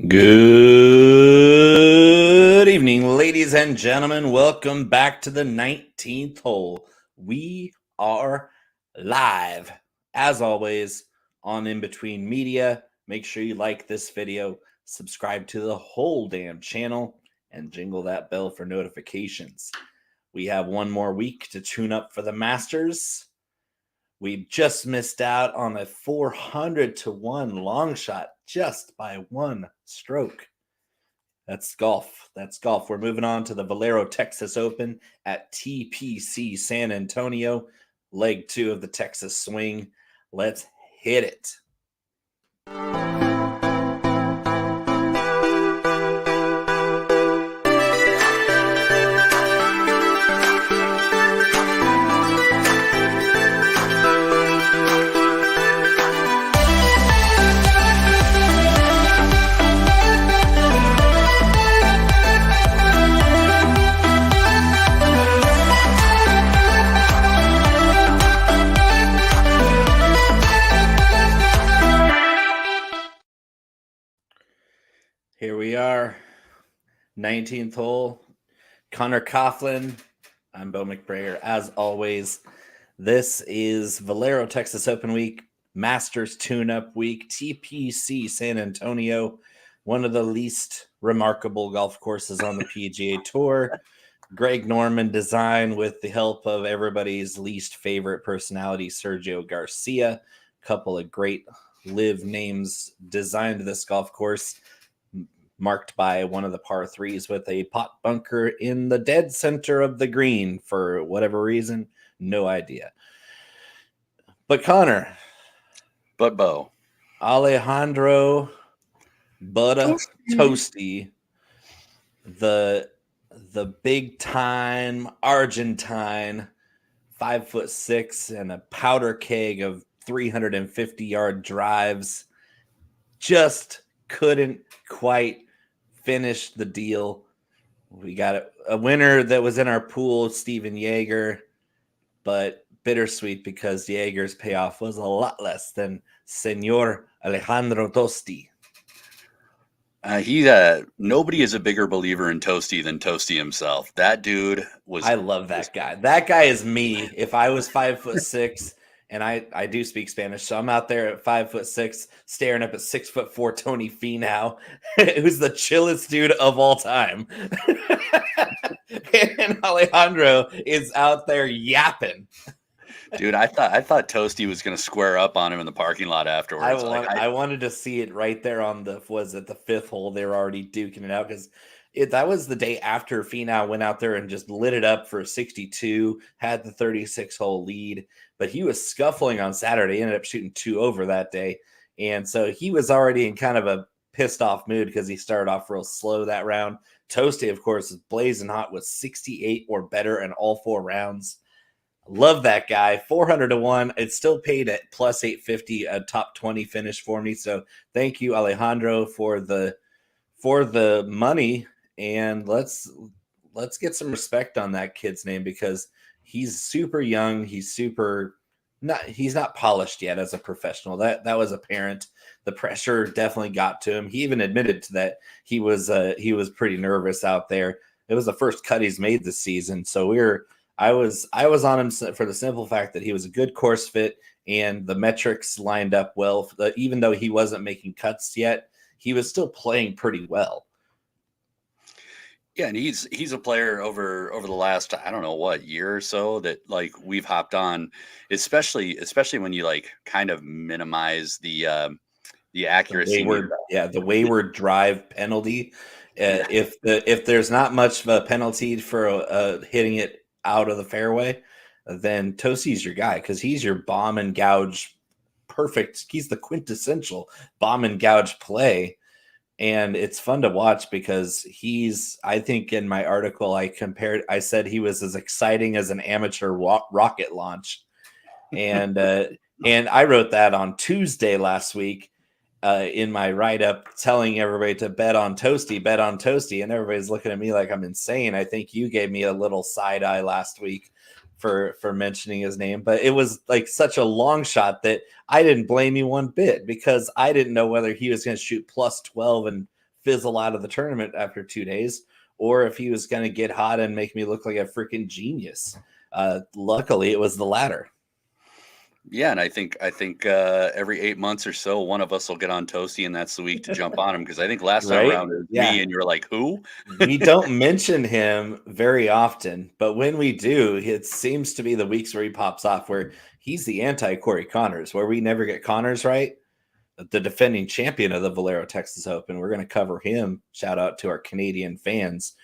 Good evening, ladies and gentlemen. Welcome back to the 19th hole. We are live, as always, on In Between Media. Make sure you like this video, subscribe to the whole damn channel, and jingle that bell for notifications. We have one more week to tune up for the Masters. We just missed out on a 400-1 long shot just by one stroke. That's golf. We're moving on to the Valero Texas Open at TPC San Antonio, leg 2 of the Texas swing. Let's hit it. Here we are, 19th hole, Conor Coughlin. I'm Bo McBrayer, as always. This is Valero Texas Open week, Masters tune-up week, TPC San Antonio, one of the least remarkable golf courses on the PGA Tour. Greg Norman design with the help of everybody's least favorite personality, Sergio Garcia. A couple of great live names designed this golf course, marked by one of the par threes with a pot bunker in the dead center of the green for whatever reason. No idea. But Connor. But Bo. Alejandro Tosti, the big time Argentine, 5'6" and a powder keg of 350-yard drives, just couldn't quite finish the deal. We got a winner that was in our pool, Steven Jaeger, but bittersweet because Jaeger's payoff was a lot less than Senor Alejandro Tosti. Nobody is a bigger believer in Tosti than Tosti himself. That dude was. I love that guy. That guy is me. If I was 5'6", and I do speak Spanish, so I'm out there at 5'6", staring up at 6'4" Tony Finau, who's the chillest dude of all time. And Alejandro is out there yapping. Dude, I thought Tosti was going to square up on him in the parking lot afterwards. I wanted to see it right there on the fifth hole. They were already duking it out because that was the day after Finau went out there and just lit it up for 62, had the 36-hole lead. But he was scuffling on Saturday, ended up shooting 2 over that day. And so he was already in kind of a pissed off mood because he started off real slow that round. Tosti, of course, is blazing hot with 68 or better in all 4 rounds. Love that guy. 400-1. It's still paid at plus 850, a top 20 finish for me. So thank you, Alejandro, for the money. And let's get some respect on that kid's name because he's super young. He's not polished yet as a professional. That was apparent. The pressure definitely got to him. He even admitted to that. He was pretty nervous out there. It was the first cut he's made this season. So I was on him for the simple fact that he was a good course fit and the metrics lined up well. Even though he wasn't making cuts yet, he was still playing pretty well. Yeah, and he's a player over the last, I don't know what, year or so that like we've hopped on, especially when you like kind of minimize the accuracy. The wayward drive penalty. If there's not much of a penalty for hitting it out of the fairway, then Tosti's your guy because he's your bomb and gouge perfect. He's the quintessential bomb and gouge play. And it's fun to watch because I think in my article, I said he was as exciting as an amateur rocket launch. And I wrote that on Tuesday last week in my write-up telling everybody to bet on Tosti. And everybody's looking at me like I'm insane. I think you gave me a little side eye last week for mentioning his name, but it was like such a long shot that I didn't blame you one bit because I didn't know whether he was going to shoot plus 12 and fizzle out of the tournament after 2 days, or if he was going to get hot and make me look like a freaking genius. Luckily, it was the latter. Yeah, and I think every 8 months or so, one of us will get on Tosti, and that's the week to jump on him, because I think last time Right? around it was Yeah. me, and you're like, who? We don't mention him very often, but when we do, it seems to be the weeks where he pops off, where he's the anti-Corey Connors, where we never get Connors right. The defending champion of the Valero Texas Open. We're going to cover him. Shout out to our Canadian fans.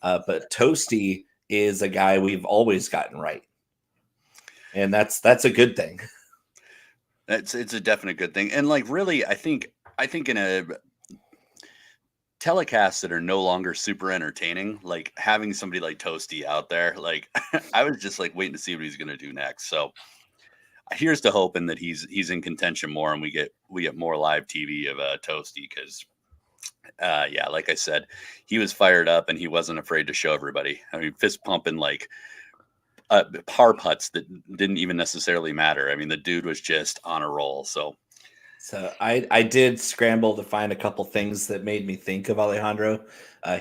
But Tosti is a guy we've always gotten right. And that's a good thing. It's a definite good thing. And like, really, I think in a telecasts that are no longer super entertaining, like having somebody like Tosti out there, like I was just like waiting to see what he's going to do next. So here's to hoping that he's in contention more, and we get more live TV of Tosti, because yeah, like I said, he was fired up and he wasn't afraid to show everybody. I mean, fist pumping like par putts that didn't even necessarily matter. I mean, the dude was just on a roll. So I did scramble to find a couple things that made me think of Alejandro.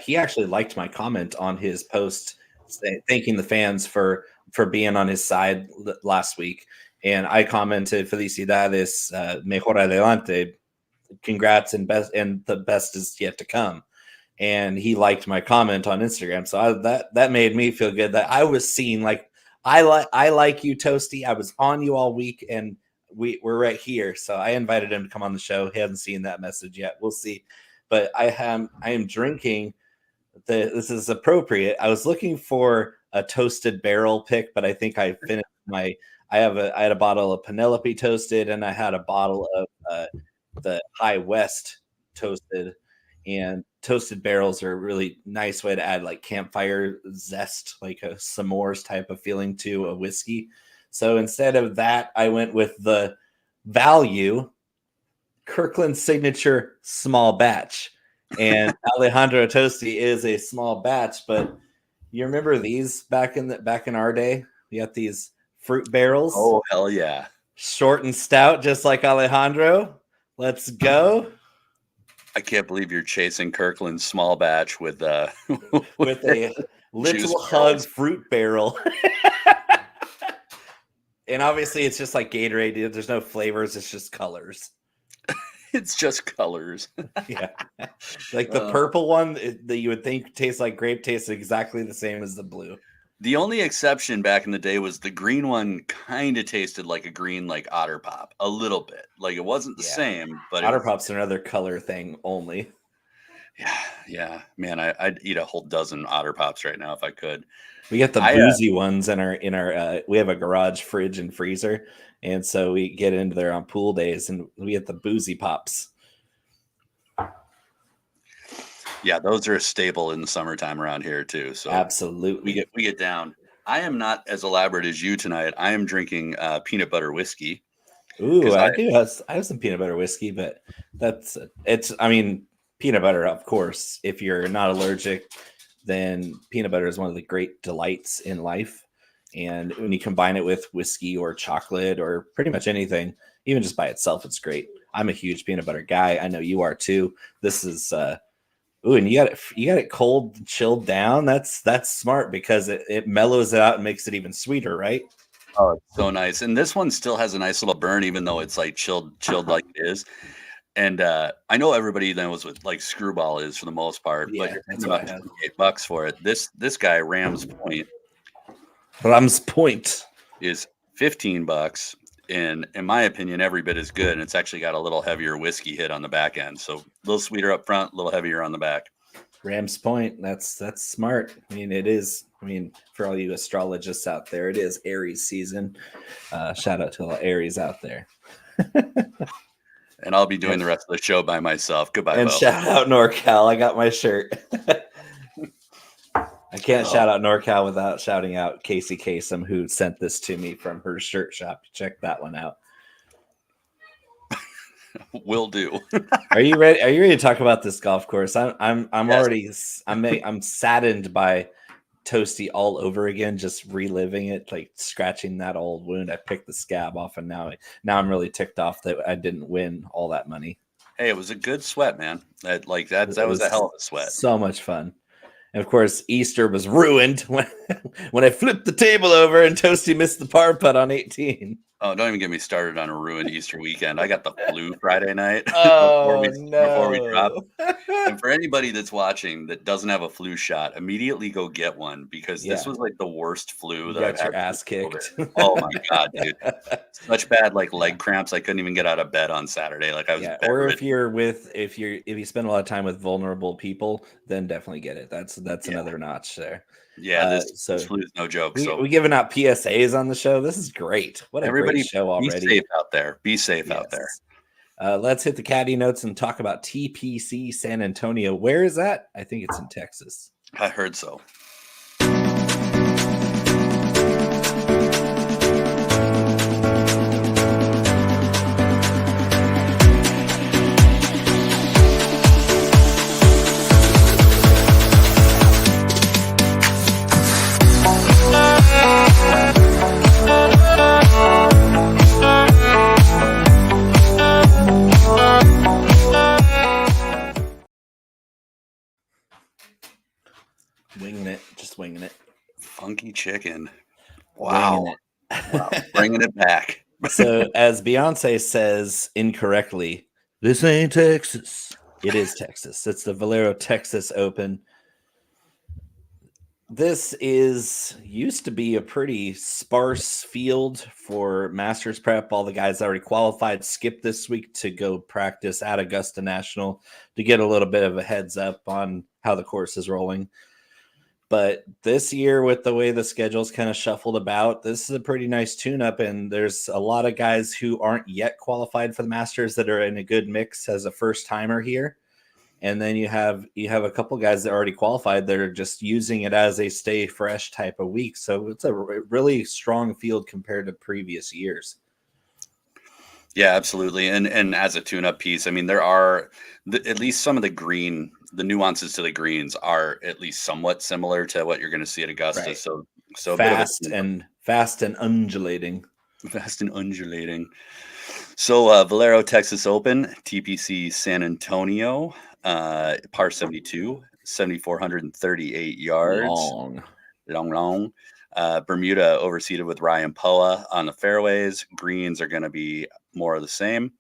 He actually liked my comment on his post, thanking the fans for being on his side last week. And I commented, felicidades, mejor adelante, congrats, and the best is yet to come. And he liked my comment on Instagram. So that made me feel good that I was seen. Like, I like you, Tosti. I was on you all week, and we're right here. So I invited him to come on the show. He hasn't seen that message yet. We'll see. But I am drinking. This is appropriate. I was looking for a toasted barrel pick, but I think I finished I had a bottle of Penelope toasted, and I had a bottle of the High West toasted. And toasted barrels are a really nice way to add like campfire zest, like a s'mores type of feeling to a whiskey. So instead of that, I went with the value Kirkland Signature small batch. And Alejandro Tosti is a small batch, but you remember these back in our day? We got these fruit barrels. Oh, hell yeah. Short and stout, just like Alejandro. Let's go. I can't believe you're chasing Kirkland's small batch with a little hug fruit barrel. And obviously it's just like Gatorade. There's no flavors. It's just colors. It's just colors. Yeah. Like the purple one that you would think tastes like grape tastes exactly the same as the blue. The only exception back in the day was the green one kind of tasted like a green, like Otter Pop, a little bit. Like it wasn't the same, but Otter Pop's another color thing only. Yeah, man, I'd eat a whole dozen Otter Pops right now if I could. We get the boozy ones in our we have a garage fridge and freezer, and so we get into there on pool days, and we get the boozy pops. Yeah, those are a staple in the summertime around here too. So absolutely, we get down. I am not as elaborate as you tonight. I am drinking peanut butter whiskey. Ooh, I have some peanut butter whiskey, but I mean, peanut butter, of course. If you're not allergic, then peanut butter is one of the great delights in life. And when you combine it with whiskey or chocolate or pretty much anything, even just by itself, it's great. I'm a huge peanut butter guy. I know you are too. This is ooh, and you got it cold, chilled down. That's smart, because it mellows it out and makes it even sweeter, right? Oh, it's so nice. And this one still has a nice little burn, even though it's like chilled like it is. And I know everybody knows what like Screwball is for the most part, but you're paying about $28 for it. This guy, Rams Point, is $15. And in my opinion, every bit is good. And it's actually got a little heavier whiskey hit on the back end. So a little sweeter up front, a little heavier on the back. Rams Point. That's smart. I mean, it is. I mean, for all you astrologists out there, it is Aries season. Shout out to all Aries out there. And I'll be doing the rest of the show by myself. Goodbye, and Bo. Shout out NorCal. I got my shirt. I can't shout out NorCal without shouting out Casey Kasem, who sent this to me from her shirt shop. Check that one out. Will do. Are you ready? Are you ready to talk about this golf course? I'm saddened by Tosti all over again, just reliving it, like scratching that old wound. I picked the scab off, and now I'm really ticked off that I didn't win all that money. Hey, it was a good sweat, man. That It was a was hell of a sweat. so much fun. And of course, Easter was ruined when when I flipped the table over and Toasty missed the par putt on 18. Oh, don't even get me started on a ruined Easter weekend. I got the flu Friday night Oh before we dropped. no. And for anybody that's watching that doesn't have a flu shot, immediately go get one because this Yeah, was like the worst flu you that I've got had your ass since COVID. kicked. Oh my god, dude. Such bad like Yeah. leg cramps. I couldn't even get out of bed on Saturday. Like I was Yeah, or bedridden. if you spend a lot of time with vulnerable people, then definitely get it. That's Yeah. another notch there. Yeah, this So flu is no joke. So we giving out PSAs on the show. This is great. What a great everybody show be already. safe out there. Be safe out there. Yes. Let's hit the caddy notes and talk about TPC San Antonio. Where is that? I think it's in Texas. I heard so. Winging it, just winging it. Funky chicken. Wow. Winging it. Wow. Bringing it back. So, as Beyonce says incorrectly, this ain't Texas. It is Texas. It's the Valero Texas Open. This used to be a pretty sparse field for Masters prep. All the guys already qualified skipped this week to go practice at Augusta National to get a little bit of a heads up on how the course is rolling. But this year, with the way the schedule's kind of shuffled about, this is a pretty nice tune-up, and there's a lot of guys who aren't yet qualified for the Masters that are in a good mix as a first-timer here. And then you have a couple guys that are already qualified that are just using it as a stay fresh type of week. So it's a really strong field compared to previous years. Yeah, absolutely. And as a tune-up piece, I mean, there are at least some of the nuances to the greens are at least somewhat similar to what you're going to see at Augusta. Right. So fast and undulating. Fast and undulating. So Valero Texas Open, TPC San Antonio, par 72, 7,438 yards. Long. Bermuda overseeded with Ryan Poa on the fairways. Greens are going to be more of the same.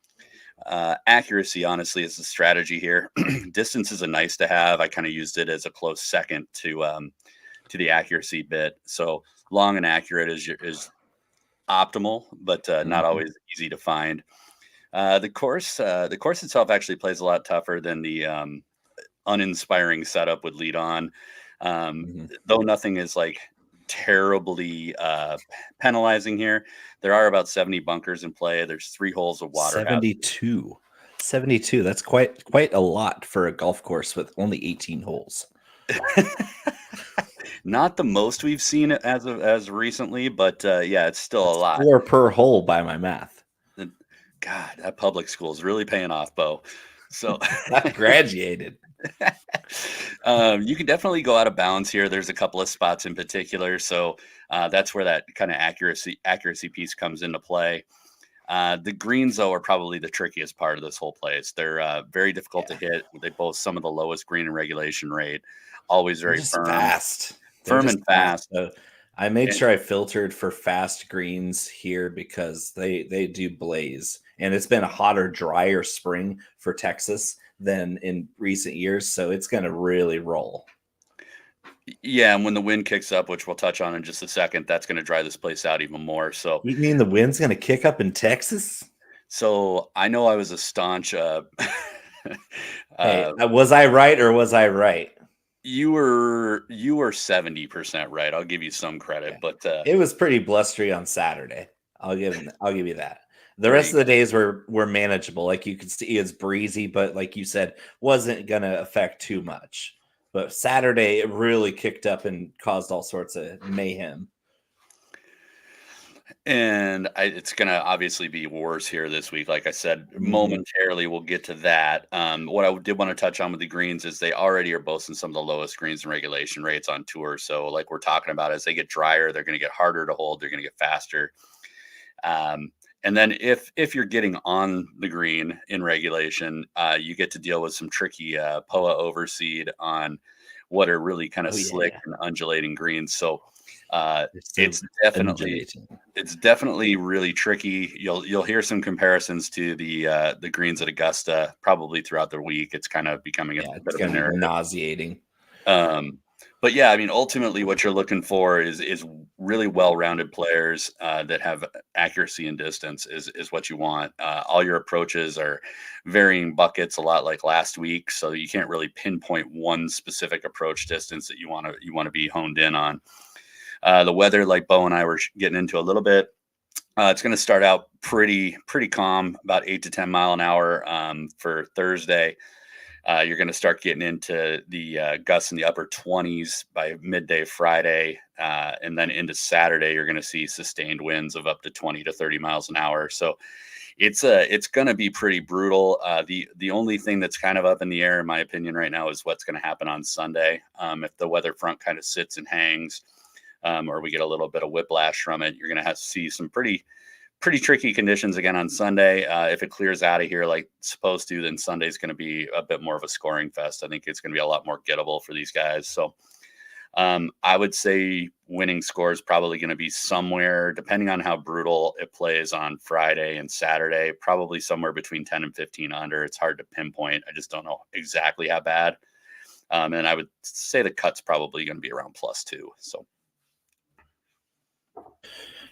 Accuracy, honestly, is the strategy here. Distance is a nice to have. I kind of used it as a close second to the accuracy bit. So long and accurate is optimal, but not always easy to find. The course itself actually plays a lot tougher than the uninspiring setup would lead on. Though nothing is like terribly penalizing here. There are about 70 bunkers in play. There's 3 holes of water. 72. That's quite a lot for a golf course with only 18 holes. Not the most we've seen as recently, but yeah, it's still a lot. 4 per hole by my math. God, that public school is really paying off, Bo. So I graduated. You can definitely go out of bounds here. There's a couple of spots in particular, so that's where that kind of accuracy piece comes into play. The greens, though, are probably the trickiest part of this whole place. They're very difficult to hit. They boast some of the lowest green and regulation rate. Always very firm, fast, and fast. So I made sure I filtered for fast greens here because they do blaze, and it's been a hotter, drier spring for Texas than in recent years, so it's going to really roll. Yeah, and when the wind kicks up, which we'll touch on in just a second, that's going to dry this place out even more. So you mean the wind's going to kick up in Texas? So I know I was a staunch. Hey, was I right or was I right? You were 70% right. I'll give you some credit, but it was pretty blustery on Saturday. I'll give you that. The rest of the days were manageable. Like you could see, it's breezy, but like you said, wasn't going to affect too much. But Saturday, it really kicked up and caused all sorts of mayhem. And it's going to obviously be worse here this week. Like I said, momentarily we'll get to that. What I did want to touch on with the greens is they already are boasting some of the lowest greens and regulation rates on tour. So like we're talking about, as they get drier, they're going to get harder to hold. They're going to get faster. And then if you're getting on the green in regulation, you get to deal with some tricky POA overseed on what are really kind of slick and undulating greens. So it's definitely really tricky. You'll hear some comparisons to the greens at Augusta probably throughout the week. It's kind of becoming a bit of a narrative. Nauseating. But yeah, I mean, ultimately, what you're looking for is really well-rounded players that have accuracy and distance is what you want. All your approaches are varying buckets, a lot like last week, so you can't really pinpoint one specific approach distance that you want to be honed in on. The weather, like Bo and I were getting into a little bit, it's going to start out pretty calm, about 8 to 10 mile an hour for Thursday. You're going to start getting into the gusts in the upper 20s by midday Friday. And then into Saturday, you're going to see sustained winds of up to 20 to 30 miles an hour. So it's going to be pretty brutal. The only thing that's kind of up in the air, in my opinion, right now is what's going to happen on Sunday. If the weather front kind of sits and hangs, or we get a little bit of whiplash from it, you're going to have to see some pretty tricky conditions again on Sunday. If it clears out of here like it's supposed to, then Sunday's going to be a bit more of a scoring fest. I think it's going to be a lot more gettable for these guys. So I would say winning score is probably going to be somewhere, depending on how brutal it plays on Friday and Saturday, probably somewhere between 10 and 15 under. It's hard to pinpoint. I just don't know exactly how bad. And I would say the cut's probably going to be around +2. So.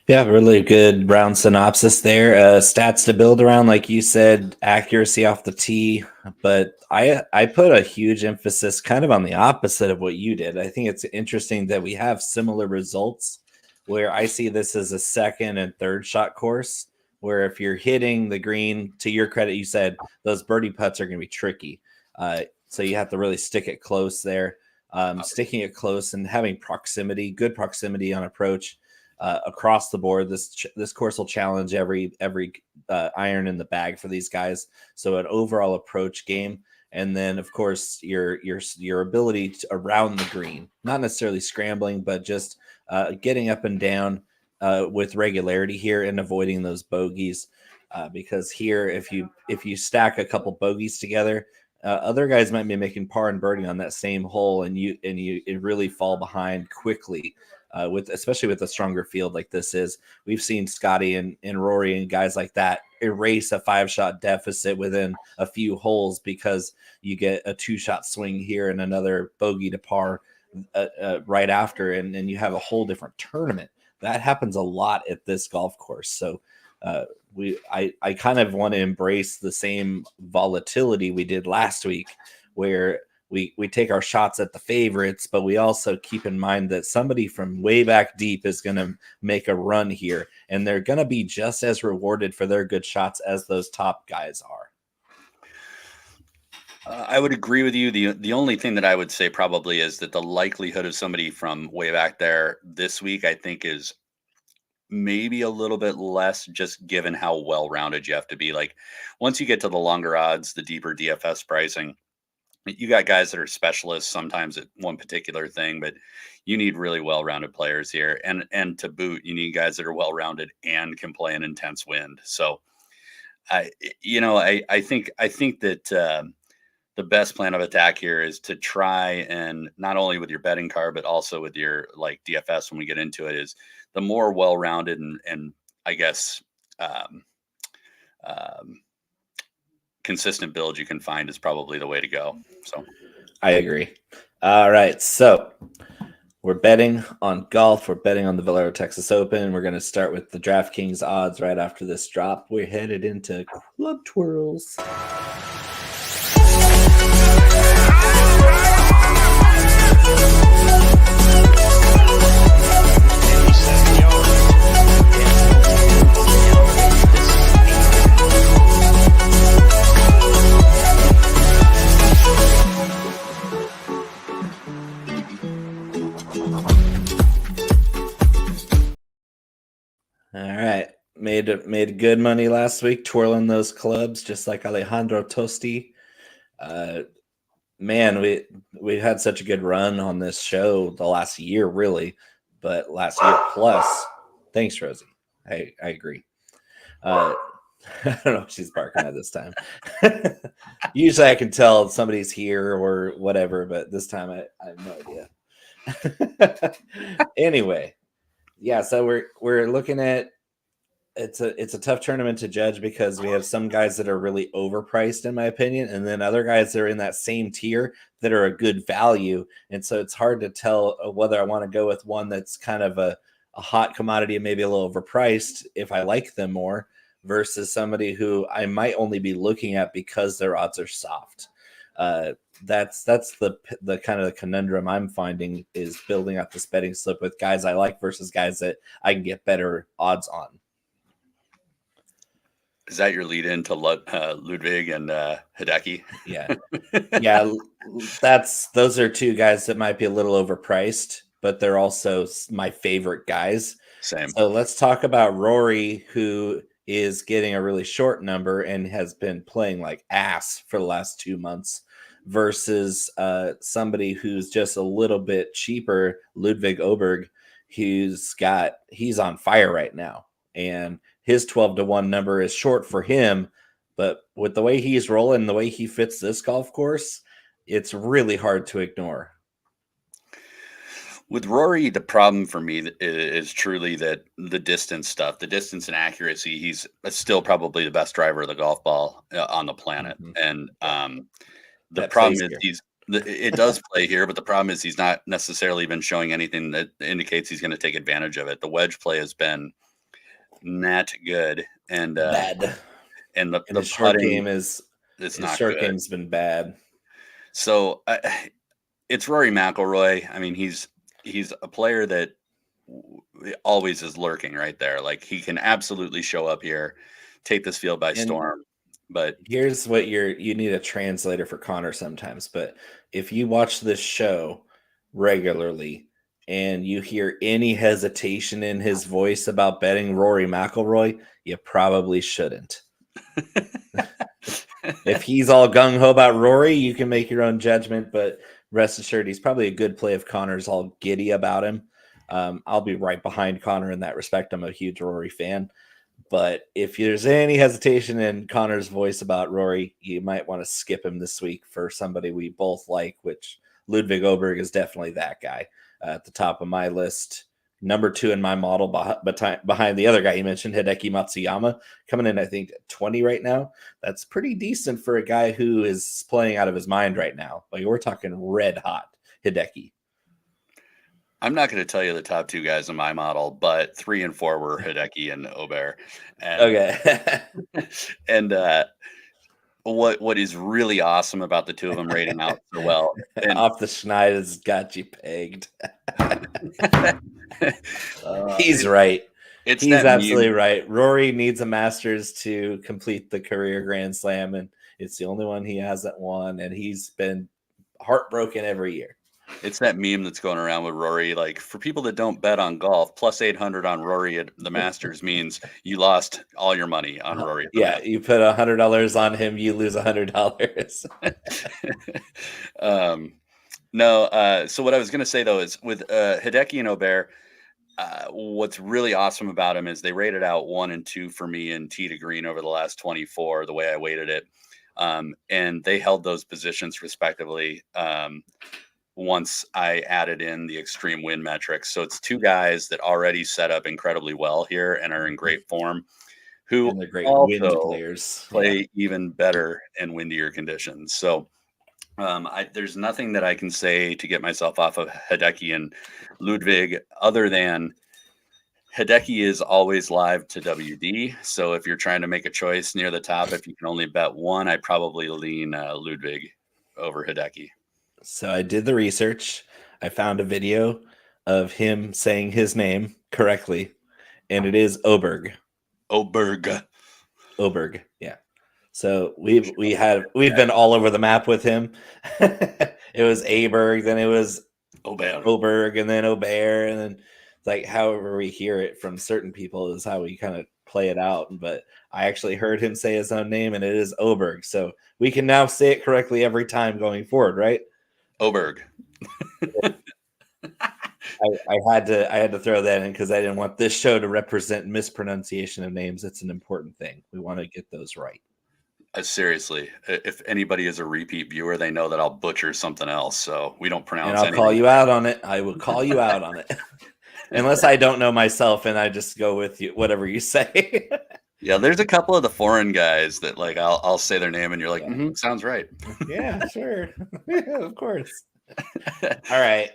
Yeah, really good round synopsis there. Stats to build around, like you said, accuracy off the tee. But I put a huge emphasis kind of on the opposite of what you did. I think it's interesting that we have similar results where I see this as a second and third shot course, where if you're hitting the green, to your credit, you said those birdie putts are going to be tricky. So you have to really stick it close there. Sticking it close and having proximity, good proximity on approach. Across the board, this course will challenge every iron in the bag for these guys. So an overall approach game, and then of course your ability to around the green, not necessarily scrambling, but just getting up and down with regularity here and avoiding those bogeys. Because here, if you stack a couple bogeys together, other guys might be making par and birdie on that same hole, and you really fall behind quickly. Especially with a stronger field like this is. We've seen Scotty and Rory and guys like that erase a 5-shot deficit within a few holes because you get a 2-shot swing here and another bogey to par right after, and you have a whole different tournament. That happens a lot at this golf course. So I kind of want to embrace the same volatility we did last week, where we take our shots at the favorites, but we also keep in mind that somebody from way back deep is going to make a run here, and they're going to be just as rewarded for their good shots as those top guys are. I would agree with you. The only thing that I would say probably is that the likelihood of somebody from way back there this week, I think, is maybe a little bit less, just given how well-rounded you have to be. Like once you get to the longer odds, the deeper DFS pricing, you got guys that are specialists sometimes at one particular thing, but you need really well-rounded players here. And to boot, you need guys that are well-rounded and can play an intense wind. So I think that the best plan of attack here is to try, and not only with your betting card, but also with your like DFS when we get into it, is the more well-rounded and I guess consistent build you can find is probably the way to go. So I agree. All right, so we're betting on golf. We're betting on the Valero Texas Open. We're going to start with the DraftKings odds right after this drop. We're headed into Club Twirls. All right. Made good money last week twirling those clubs, just like Alejandro Tosti. Man, we had such a good run on this show the last year, really, but last year plus. Thanks, Rosie. I agree. I don't know if she's barking at this time. Usually I can tell somebody's here or whatever, but this time I have no idea. Anyway, yeah, so we're looking at it's a tough tournament to judge because we have some guys that are really overpriced in my opinion, and then other guys that are in that same tier that are a good value. And so it's hard to tell whether I want to go with one that's kind of a hot commodity and maybe a little overpriced if I like them more versus somebody who I might only be looking at because their odds are soft. That's the kind of the conundrum I'm finding is building up this betting slip with guys I like versus guys that I can get better odds on. Is that your lead in to Ludvig and Hideki? Yeah. Yeah. Those are two guys that might be a little overpriced, but they're also my favorite guys. Same. So let's talk about Rory, who is getting a really short number and has been playing like ass for the last 2 months versus somebody who's just a little bit cheaper, Ludvig Aberg, he's on fire right now. And his 12-1 number is short for him, but with the way he's rolling, the way he fits this golf course, it's really hard to ignore. With Rory, the problem for me is truly that the distance stuff, the distance and accuracy. He's still probably the best driver of the golf ball on the planet. And the problem is it does play here, but the problem is he's not necessarily been showing anything that indicates he's going to take advantage of it. The wedge play has been not good, and bad. And the short game is not short good. game's been bad. So it's Rory McIlroy. I mean, he's a player that always is lurking right there. Like he can absolutely show up here, take this field by storm. But here's what you need a translator for Conor sometimes. But if you watch this show regularly and you hear any hesitation in his voice about betting Rory McIlroy, you probably shouldn't. If he's all gung-ho about Rory, you can make your own judgment, but rest assured he's probably a good play if Conor's all giddy about him. I'll be right behind Conor in that respect. I'm a huge Rory fan. But if there's any hesitation in Conor's voice about Rory, you might want to skip him this week for somebody we both like, which Ludvig Aberg is definitely that guy at the top of my list. Number 2 in my model behind the other guy you mentioned, Hideki Matsuyama, coming in, I think, 20 right now. That's pretty decent for a guy who is playing out of his mind right now. Like we're talking red hot Hideki. I'm not going to tell you the top 2 guys in my model, but 3 and 4 were Hideki and Aberg. Okay. And what is really awesome about the 2 of them rating out so well. And off the schneid has got you pegged. He's right. He's absolutely right. Rory needs a Masters to complete the career Grand Slam, and it's the only one he hasn't won, and he's been heartbroken every year. It's that meme that's going around with Rory. Like for people that don't bet on golf, plus 800 on Rory at the Masters means you lost all your money on Rory. Yeah, you put $100 on him, you lose $100. No. So what I was going to say though is with Hideki and Aberg, what's really awesome about him is they rated out 1 and 2 for me in tee to green over the last 24. The way I weighted it, and they held those positions respectively. Once I added in the extreme win metrics. So it's 2 guys that already set up incredibly well here and are in great form, who they're great also wind players. Play even better in windier conditions. So there's nothing that I can say to get myself off of Hideki and Ludvig other than Hideki is always live to WD. So if you're trying to make a choice near the top, if you can only bet one, I'd probably lean Ludvig over Hideki. So I did the research. I found a video of him saying his name correctly, and it is Aberg. Aberg, yeah. So we've been all over the map with him. It was Aberg, then it was Aberg, and then Aberg, and then like however we hear it from certain people is how we kind of play it out. But I actually heard him say his own name, and it is Aberg. So we can now say it correctly every time going forward, right? Aberg. I had to throw that in because I didn't want this show to represent mispronunciation of names. It's an important thing. We want to get those right. Seriously, if anybody is a repeat viewer, they know that I'll butcher something else. So we don't pronounce And I'll anything. call you out on it. I will call you out on it. Unless I don't know myself and I just go with you, whatever you say. Yeah, there's a couple of the foreign guys that like I'll say their name and you're like, Yeah. sounds right. Yeah, sure. Of course. All right.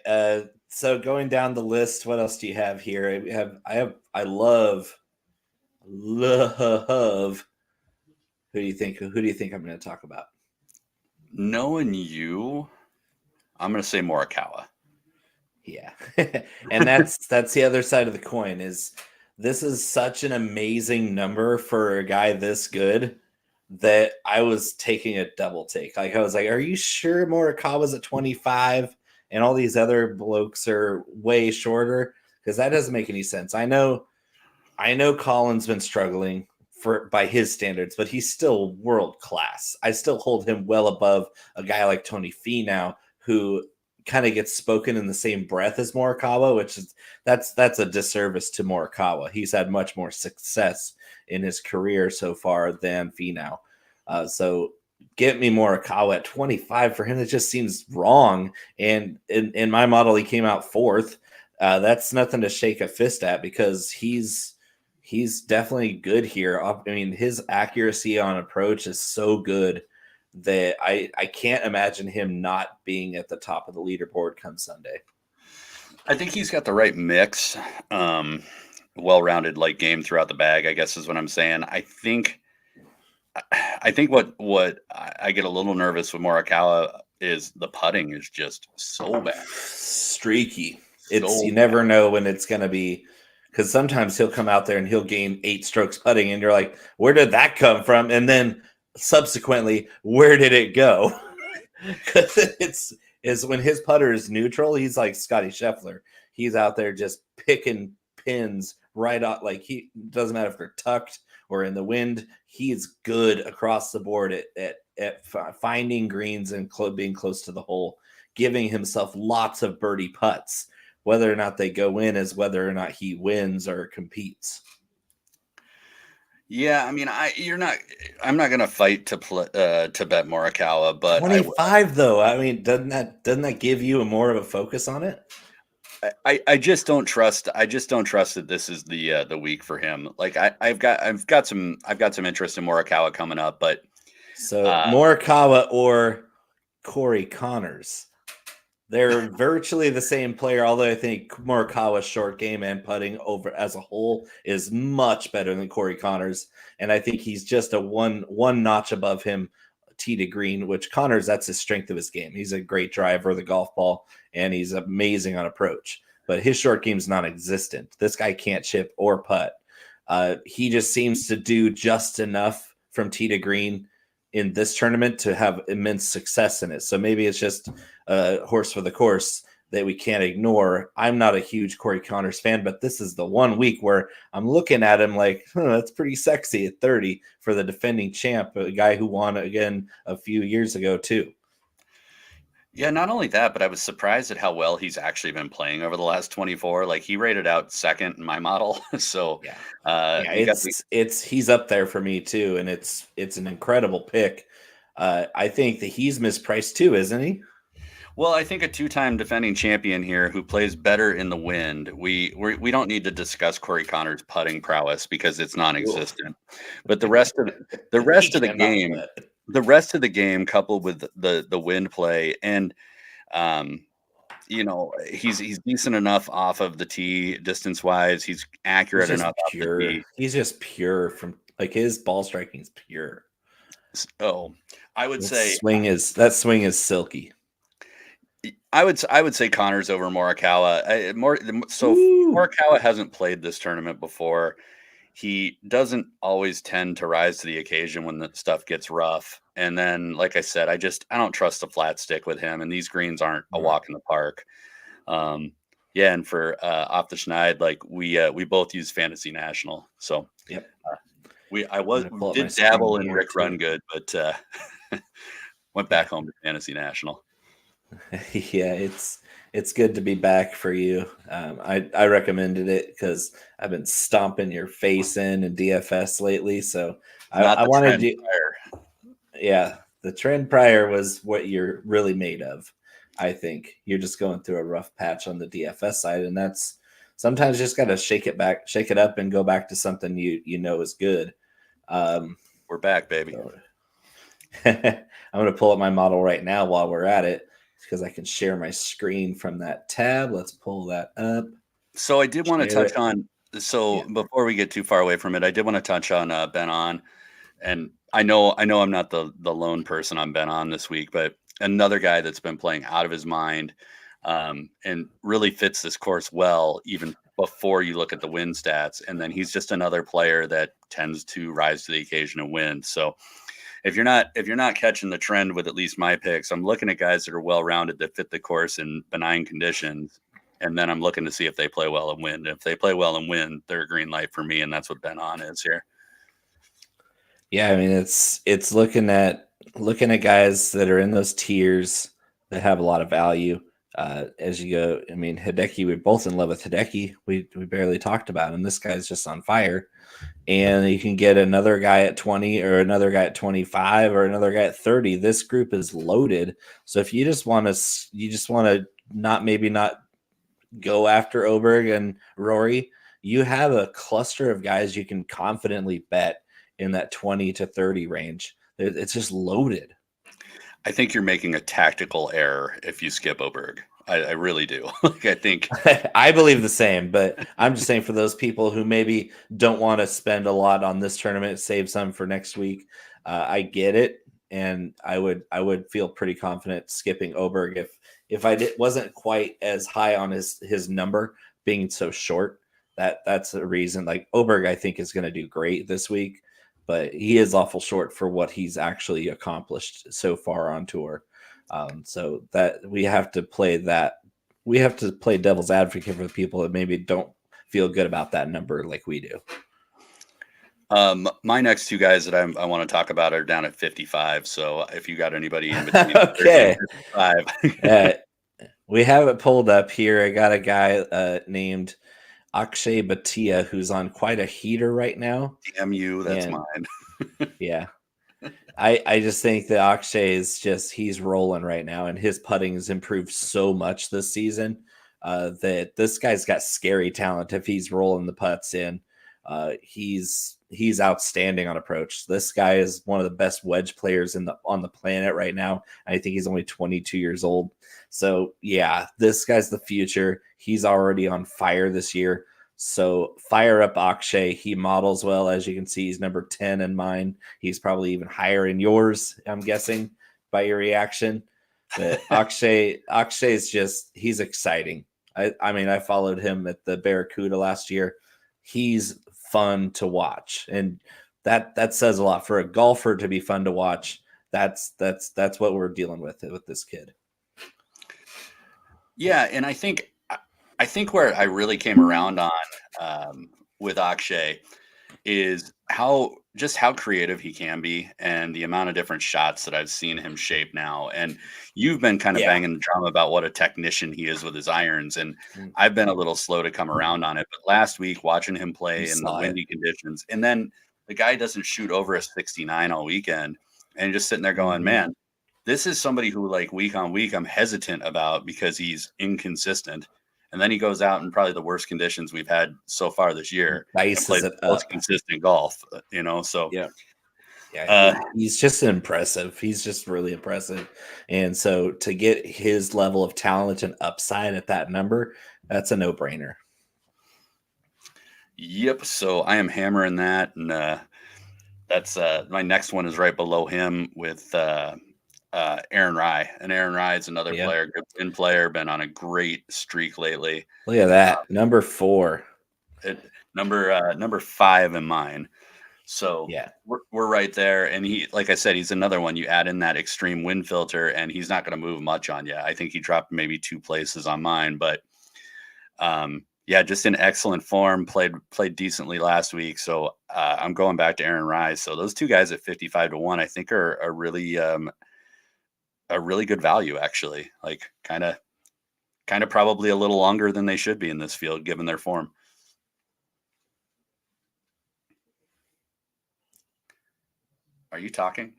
So going down the list, what else do you have here? I love. Who do you think I'm going to talk about? Knowing you, I'm going to say Morikawa. Yeah. And that's the other side of the coin this is such an amazing number for a guy this good that I was taking a double take. Like I was like, are you sure Morikawa's at 25 and all these other blokes are way shorter? Because that doesn't make any sense. I know Colin's been struggling by his standards, but he's still world class. I still hold him well above a guy like Tony Finau, who kind of gets spoken in the same breath as Morikawa, which is that's a disservice to Morikawa. He's had much more success in his career so far than Finau. So get me Morikawa at 25 for him. It just seems wrong. And in my model, he came out fourth. That's nothing to shake a fist at because he's definitely good here. I mean, his accuracy on approach is so good that I can't imagine him not being at the top of the leaderboard come Sunday. I think he's got the right mix, well-rounded like game throughout the bag, I guess is what I'm saying. I think what I get a little nervous with Morikawa is the putting is just so bad. Streaky. You never know when it's going to be, because sometimes he'll come out there and he'll gain 8 strokes putting and you're like, where did that come from? And then subsequently, where did it go? Because it's when his putter is neutral, he's like Scotty Scheffler. He's out there just picking pins right out. Like he doesn't matter if they're tucked or in the wind. He's good across the board at finding greens and being close to the hole, giving himself lots of birdie putts. Whether or not they go in is whether or not he wins or competes. Yeah, I mean, I'm not gonna fight to bet Morikawa, but 25 though. I mean, doesn't that give you more of a focus on it? I just don't trust. I just don't trust that this is the week for him. Like I've got some interest in Morikawa coming up, but so Morikawa or Corey Connors. They're virtually the same player, although I think Morikawa's short game and putting over as a whole is much better than Corey Connors. And I think he's just a one notch above him, tee to green, which Connors, that's his strength of his game. He's a great driver of the golf ball, and he's amazing on approach. But his short game's non-existent. This guy can't chip or putt. He just seems to do just enough from tee to green in this tournament to have immense success in it. So maybe it's just a horse for the course that we can't ignore. I'm not a huge Corey Connors fan, but this is the one week where I'm looking at him like, that's pretty sexy at 30 for the defending champ, a guy who won again a few years ago too. Yeah, not only that, but I was surprised at how well he's actually been playing over the last 24. Like he rated out second in my model. So he's up there for me too. And it's an incredible pick. I think that he's mispriced too, isn't he? Well, I think a 2-time defending champion here who plays better in the wind. We don't need to discuss Corey Connors' putting prowess because it's non-existent. But the rest of the game, coupled with the wind play and he's decent enough off of the tee distance wise. He's accurate enough. He's just pure from like his ball striking is pure. Oh, I would say that swing is silky. I would say Connors over Morikawa. Morikawa hasn't played this tournament before. He doesn't always tend to rise to the occasion when the stuff gets rough. And then, like I said, I don't trust the flat stick with him. And these greens aren't a walk in the park. And for off the schneid, like we both use Fantasy National. So yep. We did dabble in Rick Run Good, but went back home to Fantasy National. Yeah, it's good to be back for you. I recommended it because I've been stomping your face in DFS lately. So Not I the wanted trend you. prior. Yeah, the trend prior was what you're really made of. I think you're just going through a rough patch on the DFS side, and that's sometimes just got to shake it back, shake it up, and go back to something you know is good. We're back, baby. So I'm going to pull up my model right now while we're at it because I can share my screen from that tab. Let's pull that up. So I did want to Share touch it. on. So Yeah. before we get too far away from it, I did want to touch on Ben On, and I know I'm not the lone person on Ben On this week, but another guy that's been playing out of his mind, and really fits this course well, even before you look at the win stats. And then he's just another player that tends to rise to the occasion and win. So if you're not catching the trend with at least my picks, I'm looking at guys that are well rounded that fit the course in benign conditions, and then I'm looking to see if they play well and win. If they play well and win, they're a green light for me, and that's what Ben On is here. Yeah, I mean it's looking at guys that are in those tiers that have a lot of value. As you go, I mean Hideki, we're both in love with Hideki. We barely talked about him. This guy's just on fire. And you can get another guy at 20 or another guy at 25 or another guy at 30. This group is loaded. So if you just want to not go after Oberg and Rory, you have a cluster of guys you can confidently bet in that 20 to 30 range. It's just loaded. I think you're making a tactical error if you skip Oberg. I really do. Like I think I believe the same, but I'm just saying for those people who maybe don't want to spend a lot on this tournament, save some for next week. I get it, and I would feel pretty confident skipping Oberg if wasn't quite as high on his number being so short. That's a reason. Like Oberg, I think is going to do great this week, but he is awful short for what he's actually accomplished so far on tour. So that we have to play devil's advocate for the people that maybe don't feel good about that number like we do. my next two guys that I want to talk about are down at 55. So if you got anybody in between 30 and Okay. 55, Uh, we have it pulled up here. I got a guy named Akshay Bhatia who's on quite a heater right now. damn you, that's And mine. yeah, I just think that Akshay is he's rolling right now, and his putting has improved so much this season that this guy's got scary talent if he's rolling the putts in. He's outstanding on approach. This guy is one of the best wedge players on the planet right now. I think he's only 22 years old. So yeah, this guy's the future. He's already on fire this year. So fire up Akshay. He models well, as you can see. He's number 10 in mine. He's probably even higher in yours, I'm guessing, by your reaction. But Akshay is he's exciting. I mean, I followed him at the Barracuda last year. He's fun to watch, and that says a lot for a golfer to be fun to watch. That's what we're dealing with this kid. Yeah, and I think where I really came around on with Akshay is how creative he can be, and the amount of different shots that I've seen him shape now. And you've been kind of Yeah. banging the drum about what a technician he is with his irons, and Mm. I've been a little slow to come around on it. But last week, watching him You play in the saw it. windy conditions, and then the guy doesn't shoot over a 69 all weekend, and you're just sitting there going, Mhm. man, this is somebody who, like, week on week, I'm hesitant about because he's inconsistent. And then he goes out in probably the worst conditions we've had so far this year and Dices plays it the most up. consistent golf, So, Yeah. Yeah, uh, he's just impressive. He's just really impressive. And so to get his level of talent and upside at that number, that's a no-brainer. yep. So I am hammering that, and that's my next one is right below him with Aaron Rye, and Aaron Rye is another Yeah. player, good in player, been on a great streak lately. Look at that. Number 4. Number 5 in mine. So Yeah. we're right there. And he, like I said, he's another one. You add in that extreme wind filter, and he's not going to move much on you. I think he dropped maybe 2 places on mine, but yeah, just in excellent form. Played decently last week. So I'm going back to Aaron Rice. So those two guys at 55 to 1, I think are really a really good value, actually. Like kind of probably a little longer than they should be in this field, given their form. Are you talking?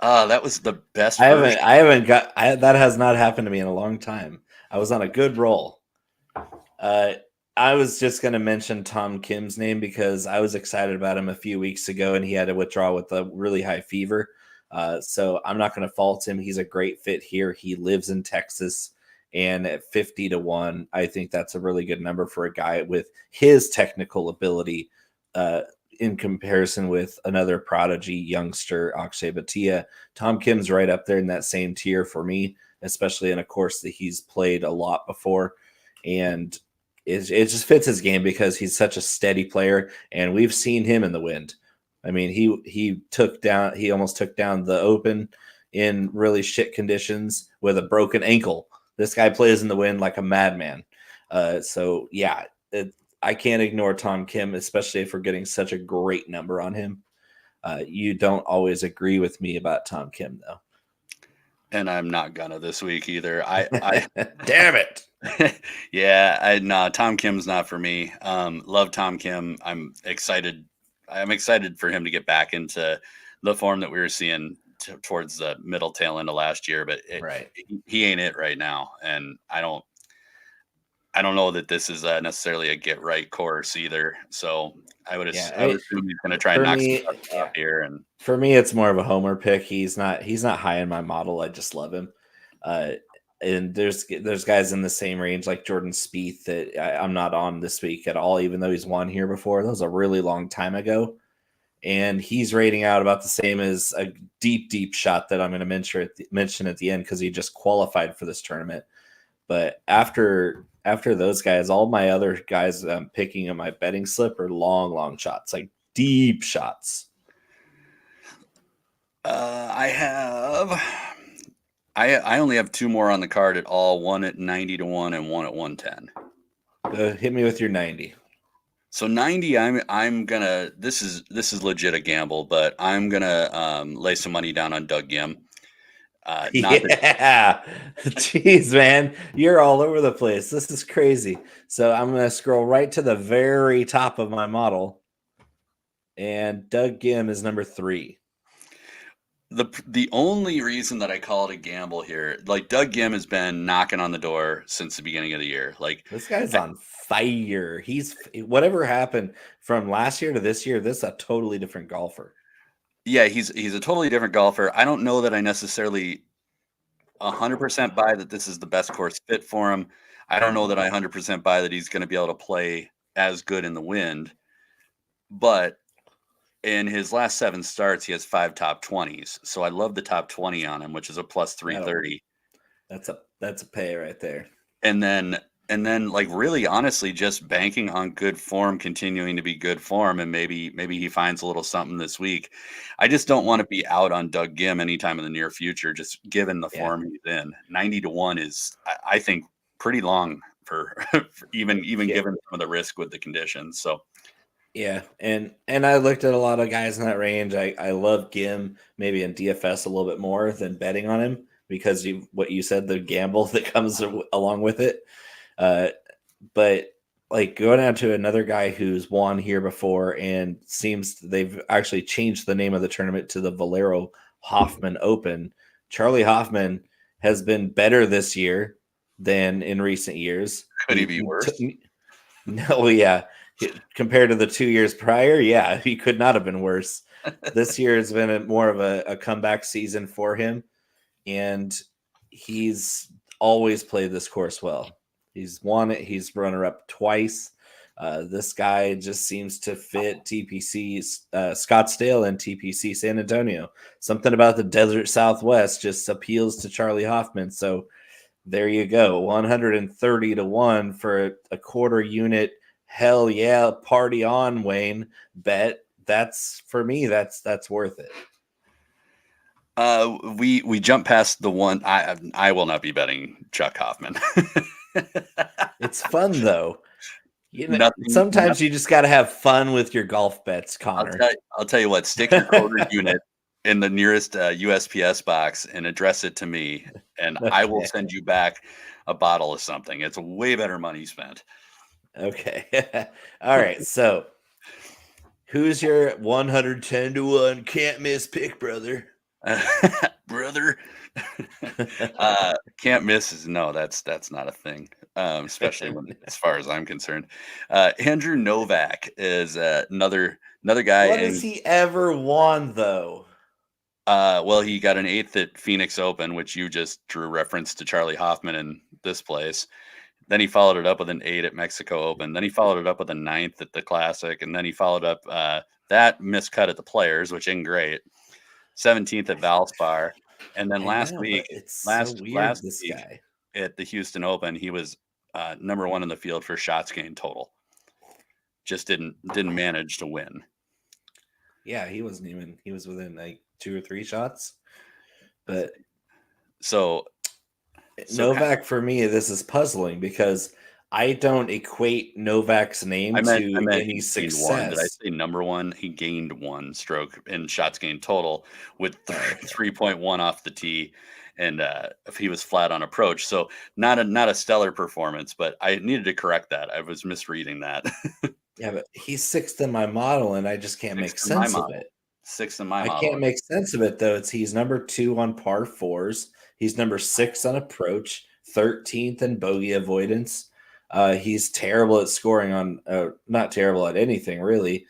That was the best version. That has not happened to me in a long time. I was on a good roll. I was just going to mention Tom Kim's name because I was excited about him a few weeks ago, and he had to withdraw with a really high fever. So I'm not going to fault him. He's a great fit here. He lives in Texas, and at 50-1, I think that's a really good number for a guy with his technical ability in comparison with another prodigy youngster, Akshay Bhatia. Tom Kim's right up there in that same tier for me, especially in a course that he's played a lot before. And it just fits his game because he's such a steady player, and we've seen him in the wind. I mean, he almost took down the Open in really shit conditions with a broken ankle. This guy plays in the wind like a madman. So yeah, I can't ignore Tom Kim, especially if we're getting such a great number on him. You don't always agree with me about Tom Kim, though. And I'm not gonna this week either. I Damn it. Yeah, no, Tom Kim's not for me. Love Tom Kim. I'm excited for him to get back into the form that we were seeing towards the middle tail end of last year, but he ain't it right now. And I don't know that this is necessarily a get right course either. So I would assume he's going to try and knock some stuff up here. And for me, it's more of a homer pick. He's not high in my model. I just love him. And there's guys in the same range like Jordan Spieth that I'm not on this week at all, even though he's won here before. That was a really long time ago. And he's rating out about the same as a deep shot that I'm going to mention at the end because he just qualified for this tournament. But after those guys, all my other guys I'm picking in my betting slip are long shots, like deep shots. I only have two more on the card at all, one at 90-1 and one at 110. Hit me with your 90. So 90, I'm gonna, this is legit a gamble, but I'm gonna lay some money down on Doug Ghim. Jeez, man, you're all over the place. This is crazy. So I'm gonna scroll right to the very top of my model, and Doug Ghim is number 3. The only reason that I call it a gamble here, like Doug Ghim has been knocking on the door since the beginning of the year. Like this guy's on fire. He's whatever happened from last year to this year. This is a totally different golfer. Yeah, he's a totally different golfer. I don't know that I necessarily 100% buy that this is the best course fit for him. I don't know that I 100% buy that he's going to be able to play as good in the wind, but in his last 7 starts, he has 5 top 20s. So I love the top 20 on him, which is a plus 330. That's a pay right there. And then like really honestly just banking on good form, continuing to be good form, and maybe he finds a little something this week. I just don't want to be out on Doug Ghim anytime in the near future, just given the form he's in. 90-1 is I think pretty long for even given some of the risk with the conditions. So yeah, and I looked at a lot of guys in that range. I love Ghim maybe in DFS a little bit more than betting on him because what you said, the gamble that comes along with it. But like going down to another guy who's won here before and seems they've actually changed the name of the tournament to the Valero Hoffman Open. Charlie Hoffman has been better this year than in recent years. Could he be worse? No, yeah. Compared to the 2 years prior, yeah, he could not have been worse. This year has been more of a comeback season for him, and he's always played this course well. He's won it. He's runner-up twice. This guy just seems to fit TPC Scottsdale and TPC San Antonio. Something about the desert Southwest just appeals to Charlie Hoffman. So there you go, 130-1 for a quarter unit. Hell yeah, party on, Wayne. Bet that's for me. That's worth it. We jump past the one. I will not be betting Chuck Hoffman. It's fun though. Sometimes you just got to have fun with your golf bets, Connor. I'll tell you what. Stick your quarter unit in the nearest USPS box and address it to me, and I will send you back a bottle of something. It's way better money spent. Okay. All right. So, who's your 110-1 can't miss pick, brother? Brother. Can't miss is that's not a thing. Especially when, as far as I'm concerned. Andrew Novak is another guy. What has he ever won, though? Well, he got an 8th at Phoenix Open, which you just drew reference to Charlie Hoffman in this place. Then he followed it up with an 8 at Mexico Open. Then he followed it up with a 9th at the Classic, and then he followed up that miscut at the Players, which ain't great. 17th at Valspar, and then last week at the Houston Open, he was number 1 in the field for shots gained total. Just didn't manage to win. Yeah, he wasn't even. He was within like 2 or 3 shots. But so Novak, for me, this is puzzling because I don't equate Novak's name to any success. Did I say number 1? He gained 1 stroke in shots gained total with 3.1 off the tee, and if he was flat on approach. So not a stellar performance, but I needed to correct that. I was misreading that. Yeah, but he's 6th in my model, and I just can't make sense of it. 6th in my model. I can't make sense of it, though. He's number 2 on par 4s. He's number 6 on approach, 13th in bogey avoidance. He's terrible at scoring on, not terrible at anything, really.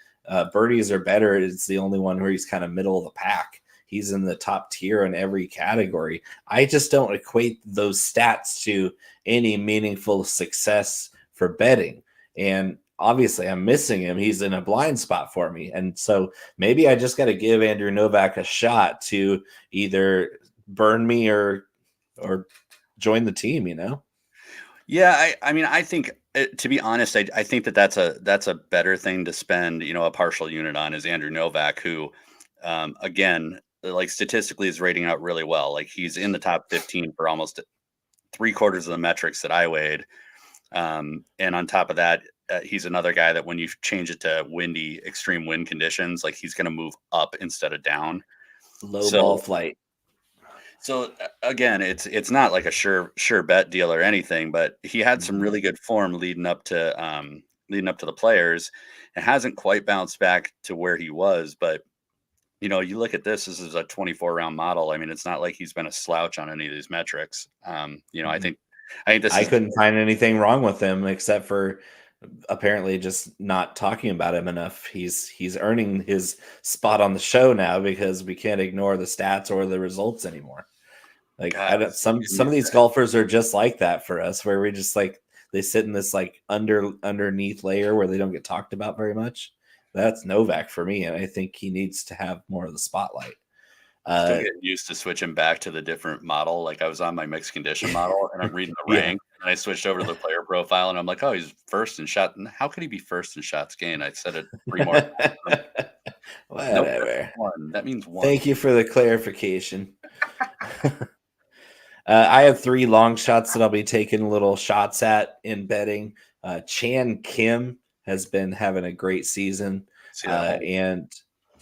Birdies are better. It's the only one where he's kind of middle of the pack. He's in the top tier in every category. I just don't equate those stats to any meaningful success for betting. And obviously, I'm missing him. He's in a blind spot for me. And so maybe I just got to give Andrew Novak a shot to either burn me or join the team, Yeah, I mean, I think, to be honest, I think that's a better thing to spend, a partial unit on is Andrew Novak, who, again, like statistically is rating out really well. Like he's in the top 15 for almost 3/4 of the metrics that I weighed. And on top of that, he's another guy that when you change it to windy, extreme wind conditions, like he's going to move up instead of down. Low ball flight. So again, it's not like a sure bet deal or anything, but he had some really good form leading up to the Players. It hasn't quite bounced back to where he was, but you look at this is a 24 round model. I mean, it's not like he's been a slouch on any of these metrics. I think I couldn't find anything wrong with him except for apparently just not talking about him enough. He's earning his spot on the show now because we can't ignore the stats or the results anymore. Like some of these golfers are just like that for us, where we just like they sit in this like underneath layer where they don't get talked about very much. That's Novak for me, and I think he needs to have more of the spotlight. Still getting used to switching back to the different model. Like I was on my mixed condition model and I'm reading the rank and I switched over to the player profile and I'm like, oh, he's first in shot. How could he be first in shots gained? I said it 3 more times. Whatever. Nope, that means 1. Thank you for the clarification. I have 3 long shots that I'll be taking little shots at in betting. Chan Kim has been having a great season. And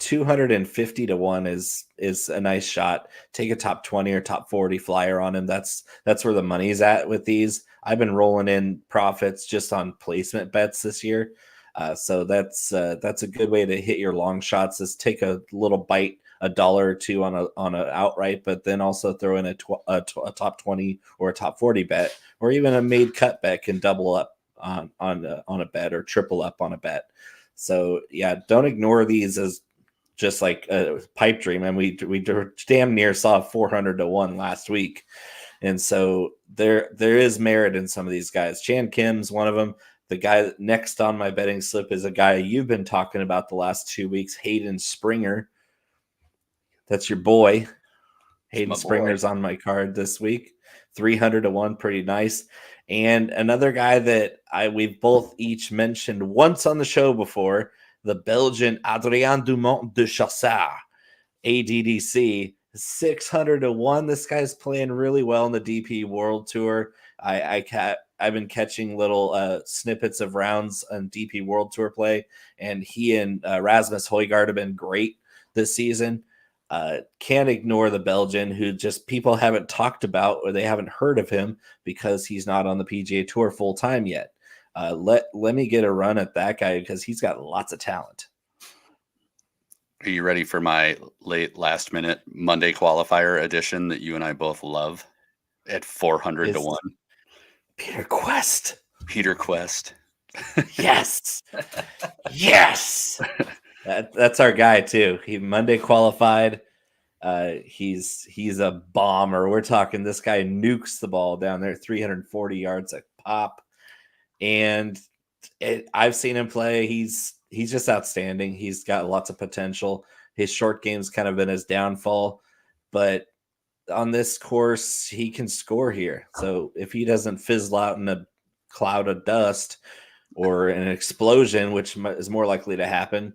250 to 1 is a nice shot. Take a top 20 or top 40 flyer on him. That's where the money's at with these. I've been rolling in profits just on placement bets this year. So that's a good way to hit your long shots is take a little bite, $1 or $2 on a outright, but then also throw in a top 20 or a top 40 bet, or even a made cut bet can double up on a bet or triple up on a bet. So yeah, don't ignore these as just like a pipe dream. And we damn near saw 400 to 1 last week. And so there is merit in some of these guys. Chan Kim's one of them. The guy next on my betting slip is a guy you've been talking about the last 2 weeks, Hayden Springer. That's your boy. Hayden Springer's on my card this week. 300 to 1, pretty nice. And another guy that we've both each mentioned once on the show before, the Belgian Adrien Dumont de Chassard, ADDC, 600 to 1. This guy's playing really well in the DP World Tour. I I've been catching little snippets of rounds on DP World Tour play, and he and Rasmus Højgaard have been great this season. Can't ignore the Belgian, who just people haven't talked about or they haven't heard of him because he's not on the PGA Tour full time yet. Let me get a run at that guy because he's got lots of talent. Are you ready for my last minute Monday qualifier edition that you and I both love at 400 to 1? Peter Quest. Peter Quest. Yes. Yes. That's our guy too. He Monday qualified. He's a bomber. We're talking this guy nukes the ball down there 340 yards a pop. And I've seen him play. He's just outstanding. He's got lots of potential. His short game's kind of been his downfall, but on this course, he can score here. So if he doesn't fizzle out in a cloud of dust or an explosion, which is more likely to happen,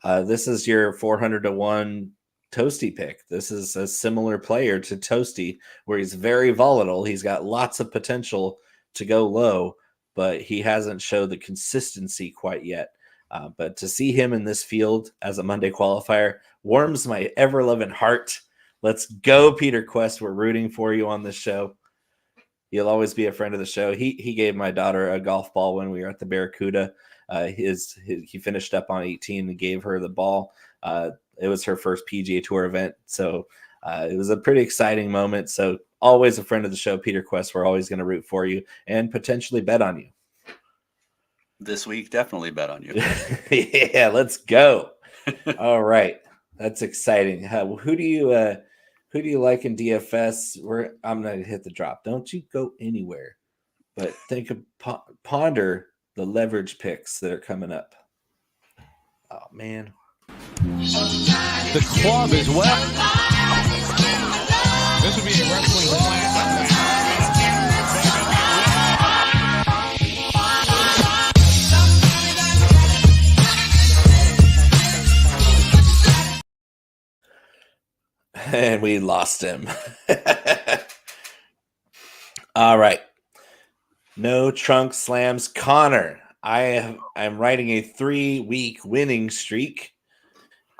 this is your 400 to 1 Tosti pick. This is a similar player to Tosti, where he's very volatile. He's got lots of potential to go low, but he hasn't showed the consistency quite yet. But to see him in this field as a Monday qualifier warms my ever-loving heart. Let's go, Peter Quest. We're rooting for you on this show. You'll always be a friend of the show. He gave my daughter a golf ball when we were at the Barracuda. He finished up on 18 and gave her the ball. It was her first PGA Tour event, so it was a pretty exciting moment. So always a friend of the show, Peter Quest. We're always going to root for you and potentially bet on you. This week, definitely bet on you. Yeah, let's go. All right, that's exciting. Who do you like in DFS? I'm going to hit the drop. Don't you go anywhere, but think of ponder the leverage picks that are coming up. Oh man, the club as well. This would be a wrestling slam. And we lost him. All right. No trunk slams. Connor, I'm riding a 3-week winning streak.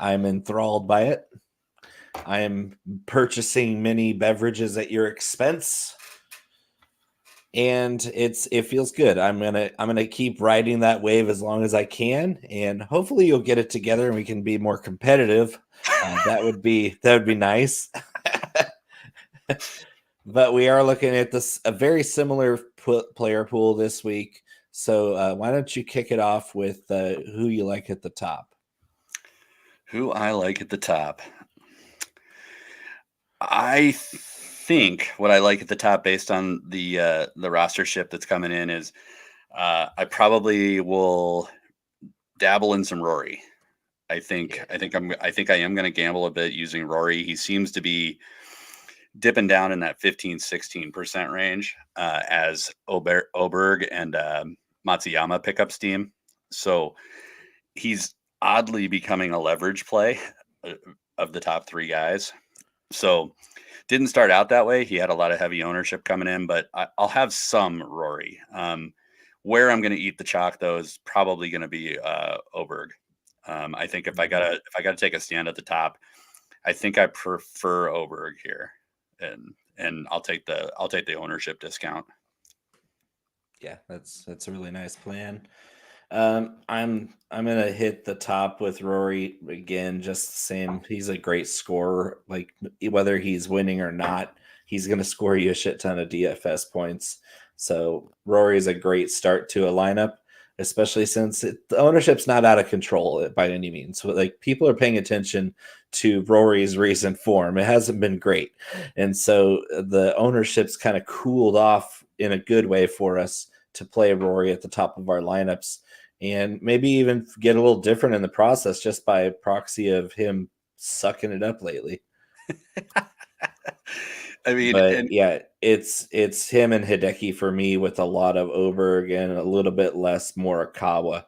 I'm enthralled by it. I am purchasing many beverages at your expense. And it feels good. I'm gonna keep riding that wave as long as I can, and hopefully you'll get it together and we can be more competitive. That would be nice. But we are looking at a very similar player pool this week. So why don't you kick it off with who you like at the top? Who I like at the top. I think what I like at the top, based on the rostership that's coming in, is I probably will dabble in some Rory. I think I am going to gamble a bit using Rory. He seems to be dipping down in that 15-16% range as Aberg and Matsuyama pick up steam. So he's oddly becoming a leverage play of the top three guys. So didn't start out that way. He had a lot of heavy ownership coming in, but I'll have some Rory. Where I'm going to eat the chalk, though, is probably going to be Aberg. I think if I gotta take a stand at the top, I think I prefer Aberg here, and I'll take the ownership discount. Yeah, that's a really nice plan. I'm gonna hit the top with Rory again, just the same. He's a great scorer. Like whether he's winning or not, he's gonna score you a shit ton of DFS points. So Rory is a great start to a lineup, especially since the ownership's not out of control by any means. So like people are paying attention to Rory's recent form. It hasn't been great, and so the ownership's kind of cooled off in a good way for us to play Rory at the top of our lineups. And maybe even get a little different in the process just by proxy of him sucking it up lately. I mean, it's him and Hideki for me, with a lot of Aberg and a little bit less Morikawa,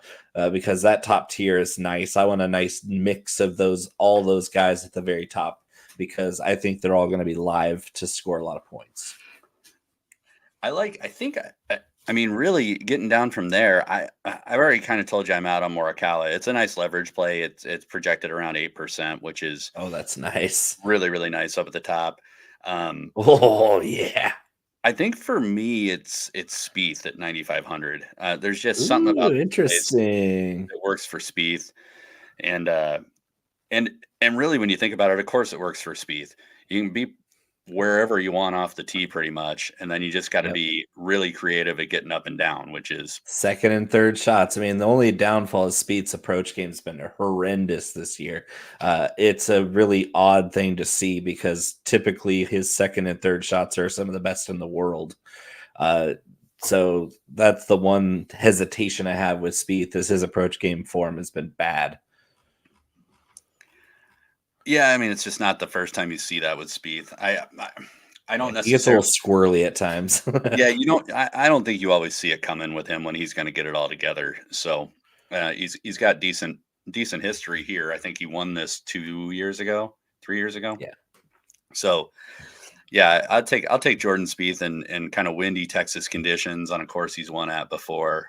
because that top tier is nice. I want a nice mix of all those guys at the very top, because I think they're all going to be live to score a lot of points. I think I mean, really getting down from there, I've already kind of told you I'm out on Morikawa. It's a nice leverage play. It's projected around 8%, which is Oh, that's nice. really, really nice up at the top. Oh yeah. I think for me, it's Spieth at 9,500. There's just something Ooh, about the place interesting. that works for Spieth, and and really, when you think about it, of course, it works for Spieth. You can be wherever you want off the tee, pretty much, and then you just got to Yep. be really creative at getting up and down, which is Second and third shots. I mean, the only downfall is Speed's approach game's been horrendous this year. It's a really odd thing to see because typically his second and third shots are some of the best in the world. So that's the one hesitation I have with Spieth is his approach game form has been bad. yeah. I mean, it's just not the first time you see that with Spieth. I don't He gets a little necessarily. squirrely at times. Yeah, you don't. I don't think you always see it coming with him when he's going to get it all together. So he's got decent history here. I think he won this 2 years ago, 3 years ago. Yeah. So yeah, I'll take Jordan Spieth and kind of windy Texas conditions on a course he's won at before,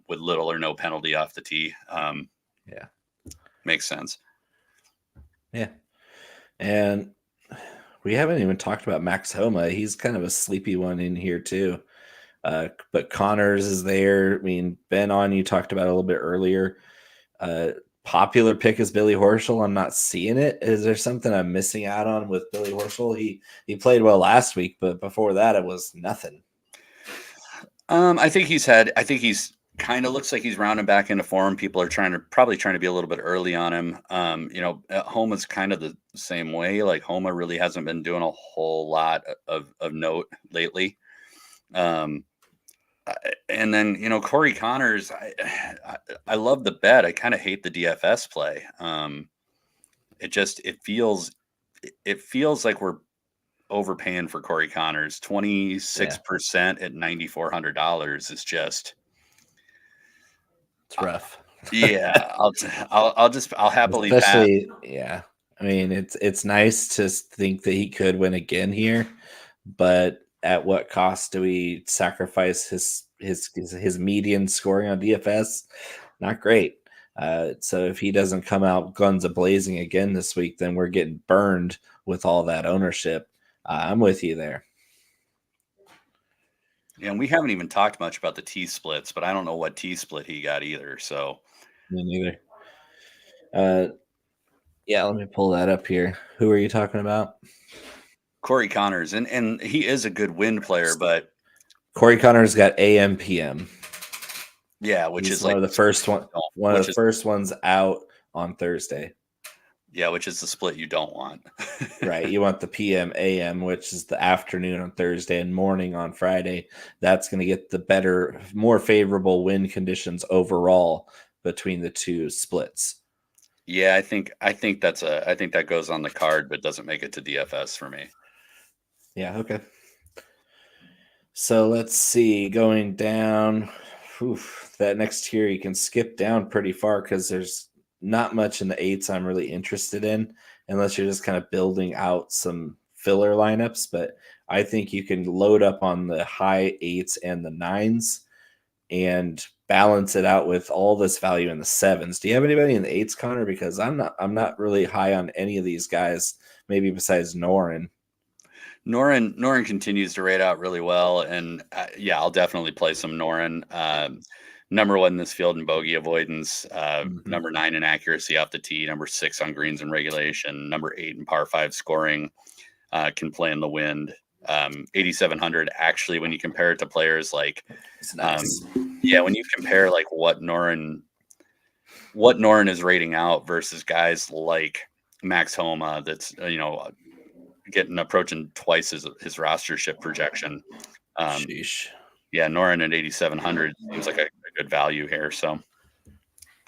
with little or no penalty off the tee. Yeah. Makes sense. Yeah. And we haven't even talked about Max Homa. He's kind of a sleepy one in here too. But Connors is there. I mean, Ben on you talked about it a little bit earlier. Popular pick is Billy Horschel. I'm not seeing it. Is there something I'm missing out on with Billy Horschel? He played well last week, but before that, it was nothing. I think he's kind of looks like he's rounding back into form. People are probably trying to be a little bit early on him. Homa's kind of the same way. Like Homa really hasn't been doing a whole lot of note lately. And then, Corey Connors, I love the bet. I kind of hate the DFS play. It feels like we're overpaying for Corey Connors. 26% at $9,400 is just, It's rough. yeah. I'll happily Especially, yeah. I mean, it's nice to think that he could win again here, but at what cost do we sacrifice his median scoring on DFS? Not great. So if he doesn't come out guns a-blazing again this week, then we're getting burned with all that ownership. I'm with you there. Yeah, and we haven't even talked much about the T splits, but I don't know what T split he got either. So Me neither. Yeah, let me pull that up here. Who are you talking about? Corey Connors, and he is a good wind player, but Corey Connors got AM PM. yeah, which He's is one like of the first first ones out on Thursday. Yeah, which is the split you don't want. Right. You want the PM AM, which is the afternoon on Thursday and morning on Friday. That's going to get the better, more favorable wind conditions overall between the two splits. Yeah, I think that goes on the card, but doesn't make it to DFS for me. Yeah, okay. So let's see, going down, that next tier you can skip down pretty far because there's not much in the eights I'm really interested in, unless you're just kind of building out some filler lineups. But I think you can load up on the high eights and the nines and balance it out with all this value in the sevens. Do you have anybody in the eights, Connor? Because I'm not really high on any of these guys, maybe besides Noren. Noren continues to rate out really well, and yeah, I'll definitely play some Noren. Number 1 in this field in bogey avoidance, number 9 in accuracy off the tee, number 6 on greens and regulation, number 8 in par 5 scoring, can play in the wind. 8,700 actually, when you compare it to players like, nice. When you compare like what Noren is rating out versus guys like Max Homa, that's getting approaching twice his rostership projection. Sheesh. Yeah, Noren at 8,700 seems like a good value here. So,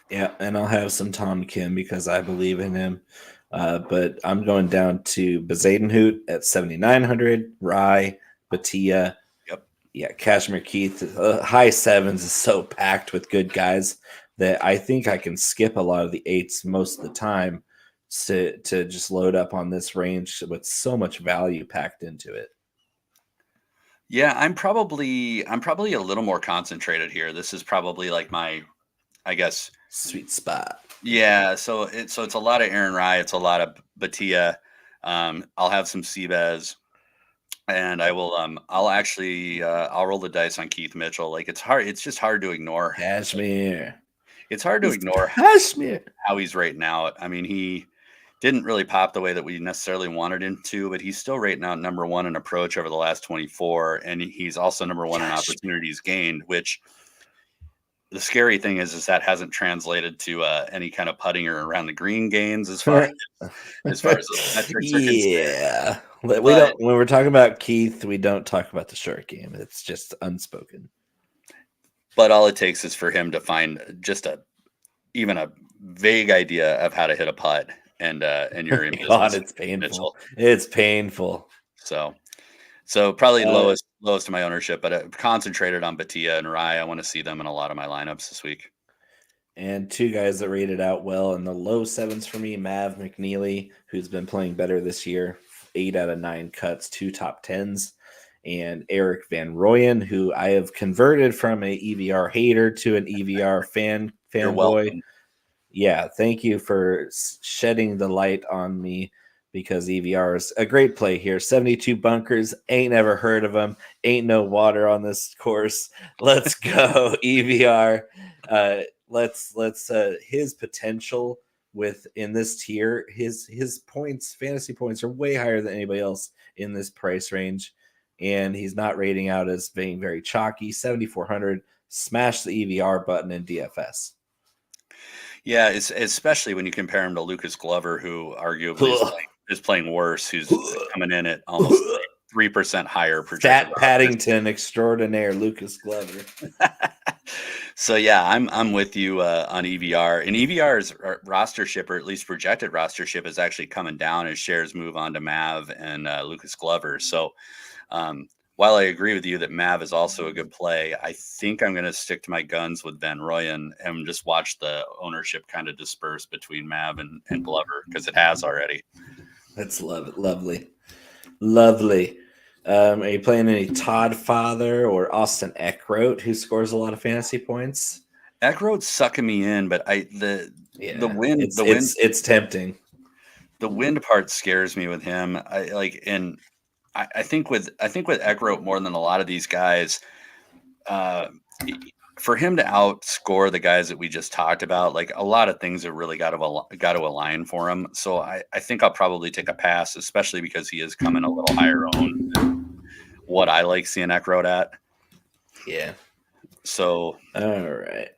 yeah, and I'll have some Tom Kim because I believe in him. But I'm going down to Bezadenhout at 7,900, Rye, Batia. Yep. Yeah, Kashmir Keith. High sevens is so packed with good guys that I think I can skip a lot of the eights most of the time to just load up on this range with so much value packed into it. Yeah, I'm probably a little more concentrated here. This is probably like my, I guess, Sweet spot. yeah. So it's a lot of Aaron Rye, it's a lot of Batia. I'll have some Seabez, and I'll actually I'll roll the dice on Keith Mitchell. Like it's just hard to ignore. Kashmir. It's hard to ignore Kashmir. how he's rating out. I mean, he didn't really pop the way that we necessarily wanted him to, but he's still rating out number one in approach over the last 24, and he's also number one in opportunities gained, which the scary thing is that hasn't translated to any kind of putting or around the green gains as far as those metrics are concerned. Yeah. We don't, when we're talking about Keith, we don't talk about the short game. It's just unspoken. But all it takes is for him to find just even a vague idea of how to hit a putt, and you're in business. God, it's painful. Mitchell. It's painful. So probably lowest to my ownership, but concentrated on Batia and Rye. I want to see them in a lot of my lineups this week. And two guys that rated out well in the low sevens for me, Mav McNeely, who's been playing better this year, 8 out of 9 cuts, 2 top 10s, and Eric Van Rooyen, who I have converted from a EVR hater to an EVR fanboy. Yeah, thank you for shedding the light on me, because EVR is a great play here. 72 bunkers, ain't never heard of them. Ain't no water on this course. Let's go, EVR. Let's his potential in this tier, his points, fantasy points, are way higher than anybody else in this price range, and he's not rating out as being very chalky. 7,400. Smash the EVR button in DFS. Yeah, it's especially when you compare him to Lucas Glover, who arguably is playing worse, who's coming in at almost 3% higher projected. Stat Paddington extraordinaire, Lucas Glover. So yeah, I'm with you on EVR, and EVR's rostership, or at least projected rostership, is actually coming down as shares move on to Mav and Lucas Glover. So while I agree with you that Mav is also a good play, I think I'm going to stick to my guns with Van Rooyen and just watch the ownership kind of disperse between Mav and Glover, because it has already. That's lovely. Are you playing any Todd Father or Austin Eckroat, who scores a lot of fantasy points? Eckroat's sucking me in, but the wind, it's tempting. The wind part scares me with him. I think with Eckroat, more than a lot of these guys, for him to outscore the guys that we just talked about, like, a lot of things have really got to align for him. So I think I'll probably take a pass, especially because he is coming a little higher owned than what I like seeing Eckroat at. Yeah. So all right,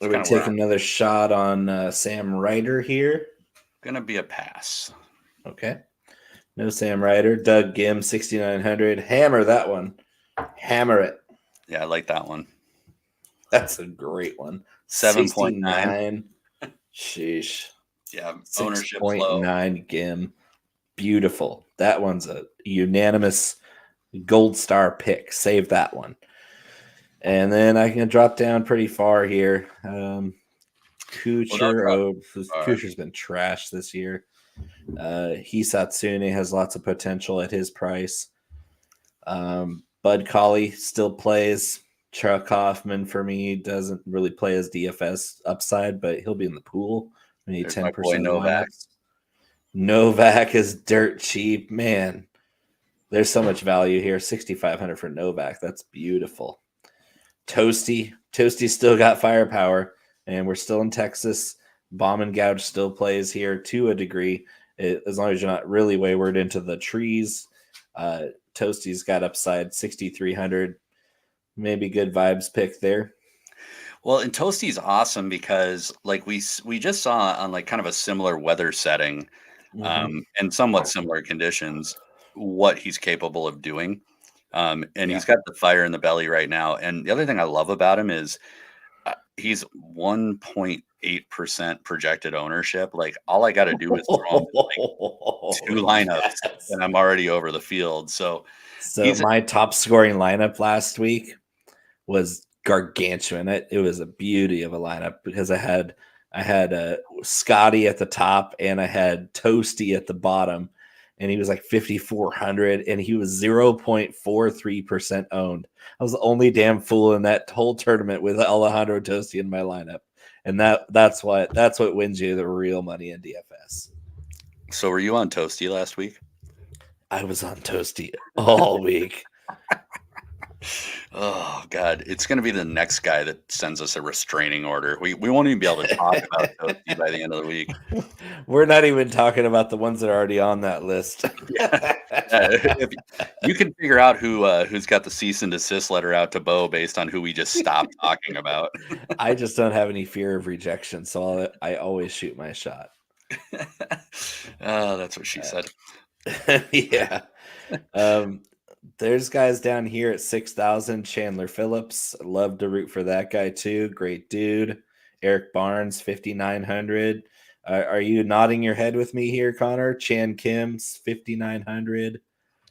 we're gonna take another shot on Sam Ryder here. Gonna be a pass. Okay. No Sam Ryder. Doug Gim, 6,900. Hammer that one. Hammer it. Yeah, I like that one. That's a great one. 7.9. Sheesh. Yeah, ownership low. 6.9 Gim. Beautiful. That one's a unanimous gold star pick. Save that one. And then I can drop down pretty far here. Kuchar's been trash this year. Hisatsune has lots of potential at his price. Bud Colley still plays. Chuck Hoffman, for me, doesn't really play as DFS upside, but he'll be in the pool. We need 10% Novak. Novak is dirt cheap. Man, there's so much value here. 6,500 for Novak. That's beautiful. Tosti still got firepower, and we're still in Texas. Bomb and Gouge still plays here to a degree, as long as you're not really wayward into the trees. Tosti's got upside, 6,300. Maybe good vibes pick there. Well, and Tosti's awesome because, like, we just saw on, like, kind of a similar weather setting, and somewhat similar conditions, what he's capable of doing. And he's got the fire in the belly right now. And the other thing I love about him is he's 1.8% projected ownership. Like, all I got to do is throw him like 2 lineups, and I'm already over the field. So my top scoring lineup last week was gargantuan. It was a beauty of a lineup because I had Scotty at the top and I had Tosti at the bottom, and he was like 5,400, and he was 0.43% owned. I was the only damn fool in that whole tournament with Alejandro Tosti in my lineup, and that's what wins you the real money in DFS. So were you on Tosti last week? I was on Tosti all week. Oh God, it's going to be the next guy that sends us a restraining order. We won't even be able to talk about Tosti by the end of the week. We're not even talking about the ones that are already on that list. If you can figure out who's got the cease and desist letter out to Bo based on who we just stopped talking about. I just don't have any fear of rejection, so I always shoot my shot. That's what she said. Yeah. There's guys down here at 6,000. Chandler Phillips, love to root for that guy too. Great dude. Eric Barnes, 5,900. Are you nodding your head with me here, Connor? Chan Kim's 5,900.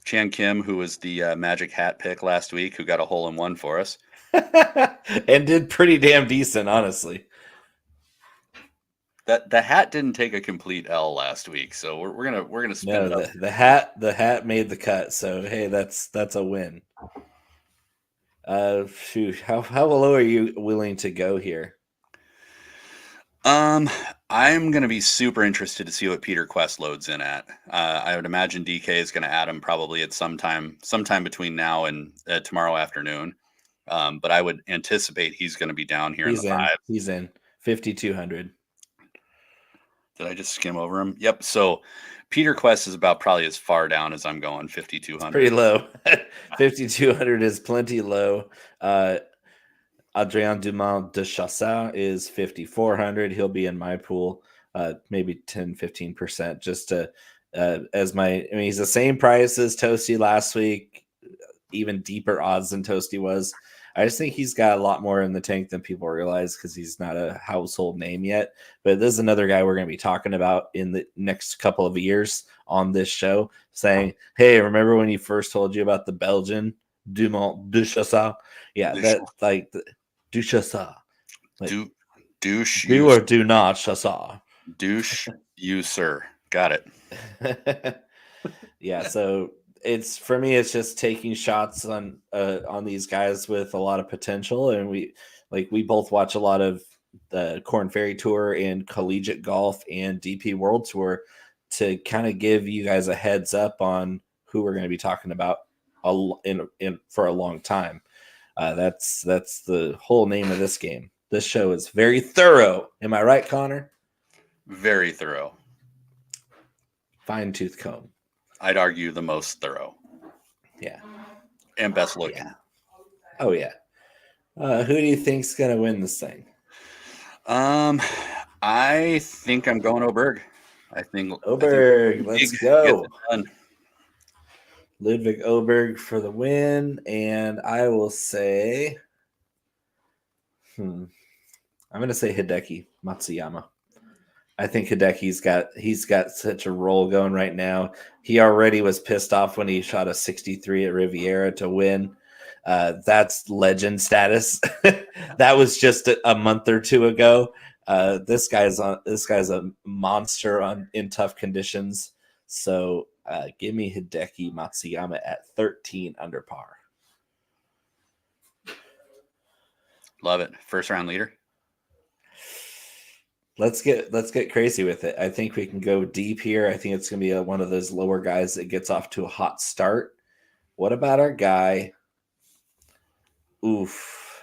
Chan Kim, who was the Magic Hat pick last week, who got a hole-in-one for us, and did pretty damn decent, honestly. The hat didn't take a complete L last week, so we're gonna spin it up. The hat made the cut, so hey, that's a win. Shoot, how low are you willing to go here? I'm gonna be super interested to see what Peter Quest loads in at. I would imagine DK is gonna add him probably at sometime between now and tomorrow afternoon. But I would anticipate he's gonna be down here in the five. He's in 5,200. Did I just skim over him? Yep. So Peter Quest is about probably as far down as I'm going, 5,200. Pretty low. 5,200 is plenty low. Adrien Dumont de Chassain is 5,400. He'll be in my pool, maybe 10-15%. Just to he's the same price as Tosti last week, even deeper odds than Tosti was. I just think he's got a lot more in the tank than people realize because he's not a household name yet. But this is another guy we're going to be talking about in the next couple of years on this show, saying, hey, remember when you first told you about the Belgian Dumont de Chassain? Yeah, that like du Chassain. Like, douche. Do or do not Chassain. Douche, you, sir. Got it. Yeah, so it's for me, it's just taking shots on these guys with a lot of potential, and we both watch a lot of the Corn Ferry Tour and collegiate golf and DP World Tour to kind of give you guys a heads up on who we're going to be talking about for a long time. That's the whole name of this game. This show is very thorough. Am I right, Connor? Very thorough. Fine tooth comb. I'd argue the most thorough. Yeah. And best looking. Yeah. Oh, yeah. Who do you think's going to win this thing? I think I'm going Aberg. Aberg, let's go. Ludvig Aberg for the win. And I will say, I'm going to say Hideki Matsuyama. I think Hideki's got such a roll going right now. He already was pissed off when he shot a 63 at Riviera to win. That's legend status. That was just a month or two ago. This guy's a monster in tough conditions. So give me Hideki Matsuyama at 13 under par. Love it. First round leader. Let's get crazy with it. I think we can go deep here. I think it's going to be one of those lower guys that gets off to a hot start. What about our guy? Oof.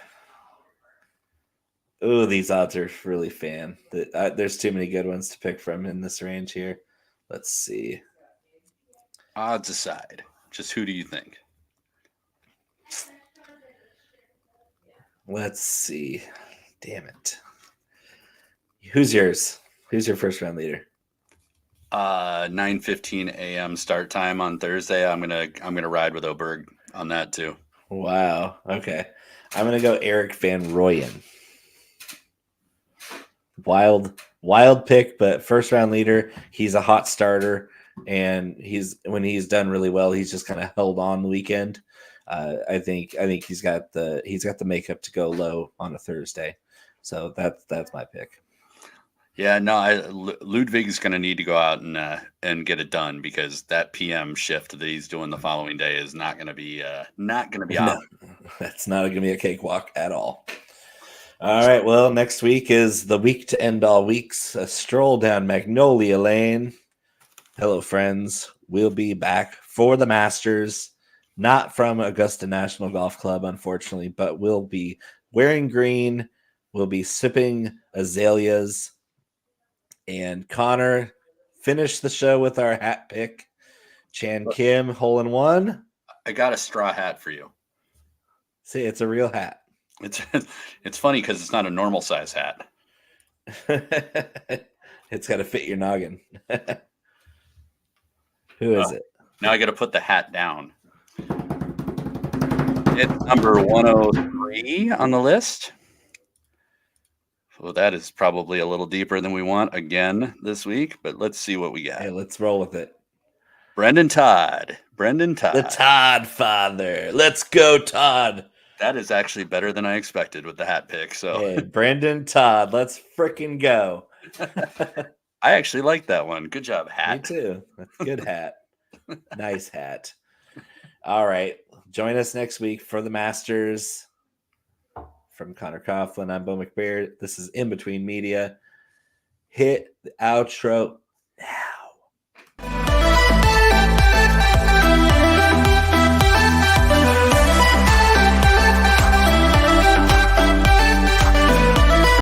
Ooh, these odds are really fan. There's too many good ones to pick from in this range here. Let's see. Odds aside, just who do you think? Let's see. Damn it. Who's yours? Who's your first round leader? 9:15 a.m. start time on Thursday. I'm gonna ride with Aberg on that too. Wow. Okay. I'm gonna go Eric Van Rooyen. Wild pick, but first round leader. He's a hot starter, and when he's done really well, he's just kind of held on the weekend. I think he's got the makeup to go low on a Thursday. So that's my pick. Yeah, no, Ludwig's going to need to go out and get it done, because that PM shift that he's doing the following day is not going to be No, that's not going to be a cakewalk at all. All right, well, next week is the week to end all weeks, a stroll down Magnolia Lane. Hello, friends. We'll be back for the Masters, not from Augusta National Golf Club, unfortunately, but we'll be wearing green. We'll be sipping azaleas. And Connor finished the show with our hat pick. Chan Kim, hole in one. I got a straw hat for you. See, it's a real hat. It's funny because it's not a normal size hat. It's got to fit your noggin. Who is it? Now I got to put the hat down. It's number 103 on the list. Well, that is probably a little deeper than we want again this week, but let's see what we got. Hey, let's roll with it. Brendan Todd. The Todd father. Let's go, Todd. That is actually better than I expected with the hat pick. So, hey, Brendan Todd, let's freaking go. I actually like that one. Good job, hat. Me too. That's a good hat. Nice hat. All right. Join us next week for the Masters. From Conor Coughlin, I'm Bo McBrayer. This is In Between Media. Hit the outro.